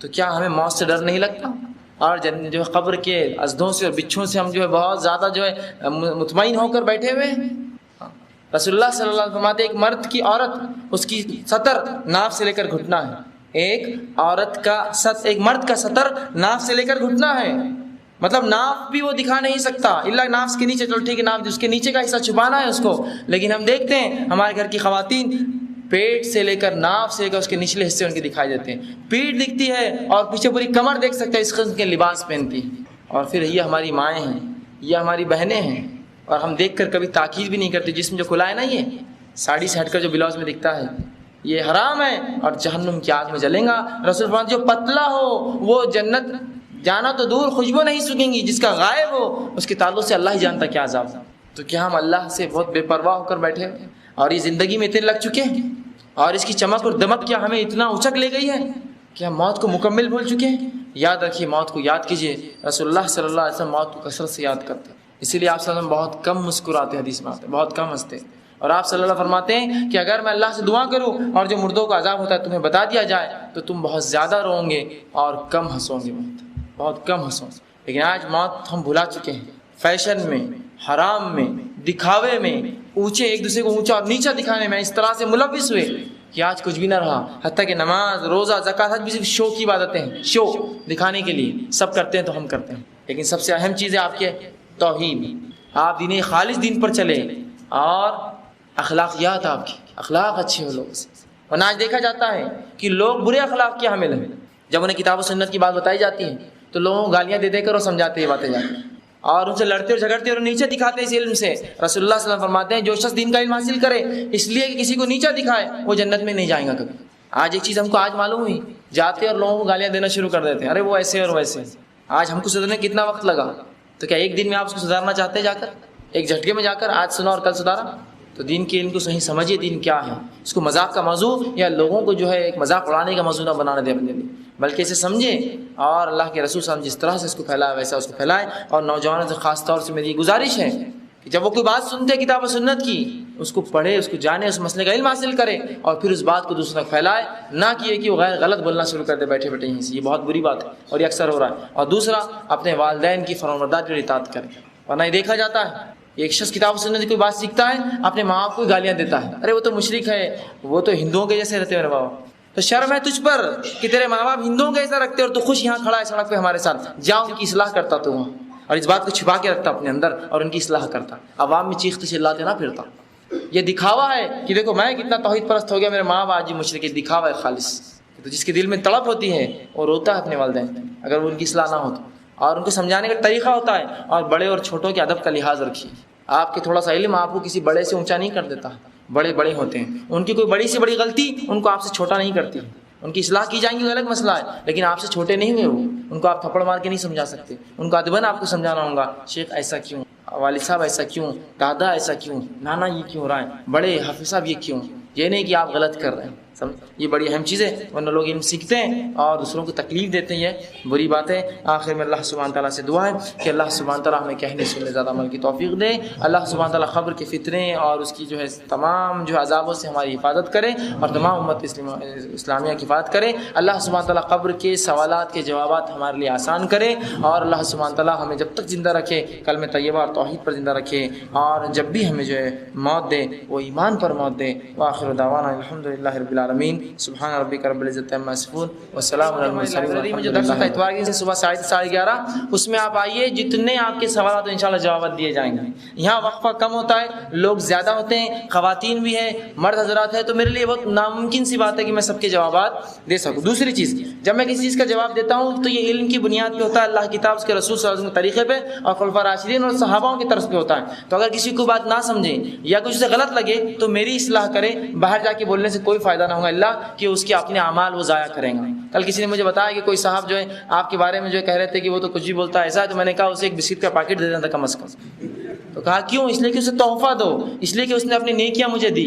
تو کیا ہمیں موت سے ڈر نہیں لگتا؟ اور جو ہے قبر کے ازدوں سے اور بچھوں سے ہم جو ہے بہت زیادہ جو ہے مطمئن ہو کر بیٹھے ہوئے ہیں۔ رسول اللہ صلی اللہ علیہ وسلم فرماتے ہیں ایک مرد کی عورت، اس کی سطر ناف سے لے کر گھٹنا ہے، ایک مرد کا سطر ناف سے لے کر گھٹنا ہے، مطلب ناف بھی وہ دکھا نہیں سکتا الا ناف کے نیچے، چلو ٹھیک ہے ناف اس کے نیچے کا حصہ چھپانا ہے اس کو، لیکن ہم دیکھتے ہیں ہمارے گھر کی خواتین پیٹ سے لے کر ناف سے لے کر اس کے نچلے حصے ان کے دکھائی دیتے ہیں، پیٹ دکھتی ہے اور پیچھے پوری کمر دیکھ سکتے ہیں، اس قسم کے لباس پہنتی ہیں۔ اور پھر یہ ہماری مائیں ہیں، یہ ہماری بہنیں ہیں، اور ہم دیکھ کر کبھی تاکید بھی نہیں کرتے، جسم جو کھلا ہے نا، یہ ساڑی سے ہٹ کر جو بلاؤز میں دکھتا ہے یہ حرام ہے اور جہنم کی آگ میں جلیں گا۔ رسول فرماتے جو پتلا ہو وہ جنت جانا تو دور خوشبو نہیں سکیں گی، جس کا غائب ہو اس کے تعلق سے اللہ ہی جانتا کیا عذاب۔ تو کیا ہم اللہ سے بہت بے پرواہ ہو کر بیٹھے ہیں اور یہ زندگی میں اتنے لگ چکے ہیں، اور اس کی چمک اور دمک کیا ہمیں اتنا اچک لے گئی ہے کہ ہم موت کو مکمل بھول چکے ہیں؟ یاد رکھیے، موت کو یاد کیجیے۔ رسول اللہ صلی اللہ علیہ وسلم موت کو کثرت سے یاد کرتے ہیں، اسی لیے آپ صلی اللہ علیہ وسلم بہت کم مسکراتے، حدیث میں آتے ہیں بہت کم ہنستے، اور آپ صلی اللہ علیہ وسلم فرماتے ہیں کہ اگر میں اللہ سے دعا کروں اور جو مردوں کا عذاب ہوتا ہے تمہیں بتا دیا جائے تو تم بہت زیادہ روؤ گے اور کم ہنسو گے، بہت کم ہنسو۔ لیکن آج موت ہم بھلا چکے ہیں، فیشن میں، حرام میں، دکھاوے میں، اونچے ایک دوسرے کو اونچا اور نیچا دکھانے میں اس طرح سے ملوث ہوئے کہ آج کچھ بھی نہ رہا، حتیٰ کہ نماز، روزہ، زکوٰۃ، حج بھی صرف شو کی عبادتیں ہیں، شو دکھانے کے لیے سب کرتے ہیں تو ہم کرتے ہیں۔ لیکن سب سے اہم چیز ہے آپ کے توحید، آپ دین خالص دین پر چلے، اور اخلاقیات، آپ کی اخلاق اچھے ہو لوگوں سے۔ ورنہ آج دیکھا جاتا ہے کہ لوگ برے اخلاق کے حامل ہیں، جب انہیں کتاب و سنت کی بات بتائی جاتی ہے تو لوگوں کو گالیاں دے دے کر اور سمجھاتے یہ باتیں جاتی ہیں، اور ان سے لڑتے اور جھگڑتے اور نیچے دکھاتے اس علم سے۔ رسول اللہ صلی اللہ علیہ وسلم فرماتے ہیں جو شخص دین کا علم حاصل کرے اس لیے کہ کسی کو نیچا دکھائے وہ جنت میں نہیں جائیں گا کبھی۔ آج ایک چیز ہم کو آج معلوم ہوئی، جاتے اور لوگوں کو گالیاں دینا شروع کر دیتے ہیں، ارے وہ ایسے اور ویسے۔ آج ہم کو سدھرنے کتنا وقت لگا، تو کیا ایک دن میں آپ اس کو سدھارنا چاہتے ہیں؟ جا کر ایک جھٹکے میں جا کر آج سنا اور کل سدھارا؟ تو دین کے علم کو صحیح سمجھیے، دین کیا ہے، اس کو مذاق کا موضوع یا لوگوں کو جو ہے ایک مذاق اڑانے کا موضوع نہ بنانے دیں اپنے لیے، بلکہ اسے سمجھیں، اور اللہ کے رسول صلی اللہ علیہ وسلم جس طرح سے اس کو پھیلایا ویسا اس کو پھیلائے۔ اور نوجوانوں سے خاص طور سے میری گزارش ہے کہ جب وہ کوئی بات سنتے ہیں کتاب و سنت کی، اس کو پڑھے، اس کو جانے، اس مسئلے کا علم حاصل کرے، اور پھر اس بات کو دوسروں تک پھیلائے، نہ کہ وہ غلط بولنا شروع کر دے بیٹھے بیٹھے یہیں سے۔ یہ بہت بری بات ہے اور یہ اکثر ہو رہا ہے۔ اور دوسرا، اپنے والدین کی فرمانبرداری اور اطاعت کرے، ورنہ یہ دیکھا جاتا ہے ایک شخص کتاب و سنت کی کوئی بات سیکھتا ہے، اپنے ماں باپ کو گالیاں دیتا ہے، ارے وہ تو مشرک ہے، وہ تو ہندوؤں کے جیسے رہتے ہیں میرے بابا، تو شرم ہے تجھ پر کہ تیرے ماں باپ ہندوؤں کے جیسا رکھتے اور تو خوش یہاں کھڑا ہے سڑک پہ ہمارے ساتھ، جا ان کی اصلاح کرتا تو وہاں، اور اس بات کو چھپا کے رکھتا اپنے اندر اور ان کی اصلاح کرتا، عوام میں چیختے چلاتے نہ پھرتا۔ یہ دکھاوا ہے کہ دیکھو میں کتنا توحید پرست ہو گیا، میرے ماں باپ آج مشرک، یہ دکھاوا ہے خالص۔ تو جس کے دل میں تڑپ ہوتی ہے وہ روتا ہے اپنے والدین اگر وہ ان کی اصلاح نہ ہو تو، اور ان کو سمجھانے کا طریقہ ہوتا ہے، اور بڑے اور چھوٹوں کے ادب کا لحاظ رکھیے۔ آپ کے تھوڑا سا علم آپ کو کسی بڑے سے اونچا نہیں کر دیتا، بڑے بڑے ہوتے ہیں، ان کی کوئی بڑی سے بڑی غلطی ان کو آپ سے چھوٹا نہیں کرتی، ان کی اصلاح کی جائیں گی الگ مسئلہ ہے، لیکن آپ سے چھوٹے نہیں ہوئے وہ، ان کو آپ تھپڑ مار کے نہیں سمجھا سکتے، ان کو ادباً آپ کو سمجھانا ہوگا، شیخ ایسا کیوں، والد صاحب ایسا کیوں، دادا ایسا کیوں، نانا یہ کیوں ہو رہا ہے، بڑے حافظ صاحب یہ کیوں، یہ نہیں کہ آپ غلط کر رہے ہیں. یہ بڑی اہم چیز ہے، ورنہ لوگ علم سیکھتے ہیں اور دوسروں کو تکلیف دیتے ہیں، یہ بری بات ہے. آخر میں اللہ سبحانہ تعالیٰ سے دعا ہے کہ اللہ سبحانہ تعالیٰ ہمیں کہنے سننے زیادہ عمل کی توفیق دے. اللہ سبحانہ تعالیٰ قبر کے فتنے اور اس کی جو ہے تمام جو عذابوں سے ہماری حفاظت کرے اور تمام امت اسلامیہ کی حفاظت کرے. اللہ سبحانہ تعالیٰ قبر کے سوالات کے جوابات ہمارے لیے آسان کرے اور اللہ سبحانہ تعالیٰ ہمیں جب تک زندہ رکھے کلمہ طیبہ اور توحید پر زندہ رکھے، اور جب بھی ہمیں جو ہے موت دے وہ ایمان پر موت دے. وآخر دعوانا الحمدللہ رب العالمین. سبحان ربک رب العزت عما یصفون والسلام علی المرسلین. میں جو درس ہوتا ہے اتوار کے صبح 11:30 اس میں آپ آئیے، جتنے آپ کے سوالات ہیں انشاءاللہ جوابات دیے جائیں گے. یہاں وقفہ کم ہوتا ہے، لوگ زیادہ ہوتے ہیں، خواتین بھی ہیں، مرد حضرات ہیں، تو میرے لیے بہت ناممکن سی بات ہے کہ میں سب کے جوابات دے سکوں. دوسری چیز، جب میں کسی چیز کا جواب دیتا ہوں تو یہ علم کی بنیاد پہ ہوتا ہے، اللہ کی کتاب، اس کے رسول صلی اللہ علیہ وسلم کے طریقے پہ اور خلفاء راشدین اور صحاباؤں کی طرف پہ ہوتا ہے. تو اگر کسی کو بات نہ سمجھے یا کچھ سے غلط لگے تو میری اصلاح کرے. باہر جا کے بولنے سے کوئی فائدہ نہ ہوگا اللہ کہ اس کے اپنے اعمال وہ ضائع کریں گے. کل کسی نے مجھے بتایا کہ کوئی صاحب جو ہے آپ کے بارے میں جو کہہ رہے تھے کہ وہ تو کچھ بھی بولتا ہے ایسا ہے، تو میں نے کہا اسے ایک بسکٹ کا پیکٹ دے دینا تھا کم از کم. تو کہا کیوں؟ اس لیے کہ اسے تحفہ دو، اس لیے کہ اس نے اپنی نیکیاں مجھے دی.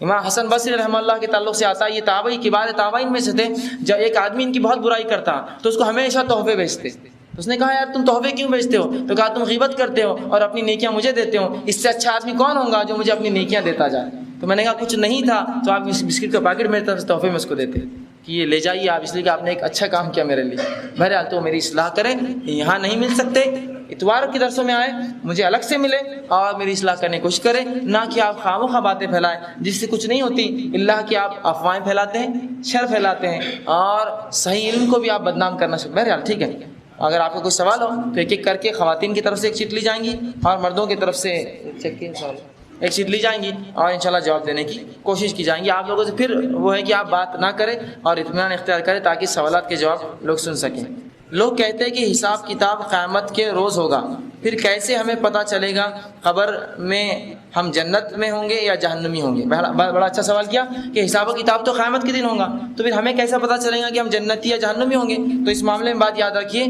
امام حسن بصری رحمہ اللہ کے تعلق سے آتا ہے، یہ تابعی کبار تابعین میں سے تھے. جب ایک آدمی ان کی بہت برائی کرتا تو اس کو ہمیشہ تحفے بیچتے. اس نے کہا یار تم تحفے کیوں بیچتے ہو؟ تو کہا تم غیبت کرتے ہو اور اپنی نیکیاں مجھے دیتے ہو، اس سے اچھا آدمی کون ہوگا جو مجھے اپنی نیکیاں دیتا جائے. تو میں نے کہا کچھ نہیں تھا تو آپ اس بسکٹ کا پیکٹ میرے طرف سے تحفے میں اس کو دیتے کہ یہ لے جائیے آپ، اس لیے کہ آپ نے ایک اچھا کام کیا میرے لیے. بہرحال تو میری اصلاح کریں، یہاں نہیں مل سکتے اتوار کے درسوں میں آئے، مجھے الگ سے ملے اور میری اصلاح کرنے کی کوشش کریں، نہ کہ آپ خواہ باتیں پھیلائیں جس سے کچھ نہیں ہوتی. اللہ کہ آپ افواہیں پھیلاتے ہیں، شر پھیلاتے ہیں اور صحیح علم کو بھی آپ بدنام کرنا شروع. بہرحال ٹھیک ہے، اگر آپ کا کوئی سوال ہو تو ایک ایک کر کے خواتین کی طرف سے ایک چیٹ لی جائیں گی اور مردوں کی طرف سے ایک چیٹ لی جائیں گی اور انشاءاللہ جواب دینے کی کوشش کی جائیں گی. آپ لوگوں سے پھر وہ ہے کہ آپ بات نہ کریں اور اطمینان اختیار کریں تاکہ سوالات کے جواب لوگ سن سکیں. لوگ کہتے ہیں کہ حساب کتاب قیامت کے روز ہوگا، پھر کیسے ہمیں پتہ چلے گا قبر میں ہم جنت میں ہوں گے یا جہنمی ہوں گے؟ بڑا اچھا سوال کیا کہ حساب و کتاب تو قیامت کے دن ہوگا، تو پھر ہمیں کیسا پتہ چلے گا کہ ہم جنتی یا جہنمی ہوں گے؟ تو اس معاملے میں بات یاد رکھیے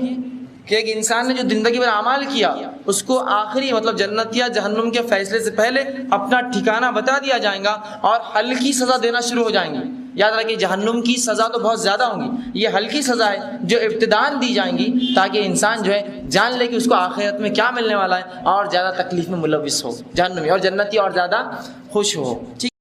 کہ ایک انسان نے جو زندگی میں اعمال کیا اس کو آخری مطلب جنت یا جہنم کے فیصلے سے پہلے اپنا ٹھکانہ بتا دیا جائے گا اور ہلکی سزا دینا شروع ہو جائیں گی. یاد رکھیے جہنم کی سزا تو بہت زیادہ ہوں گی، یہ ہلکی سزا ہے جو ابتداءً دی جائیں گی تاکہ انسان جو ہے جان لے کہ اس کو آخرت میں کیا ملنے والا ہے اور زیادہ تکلیف میں ملوث ہو جہنمی، اور جنتی اور زیادہ خوش ہو. ٹھیک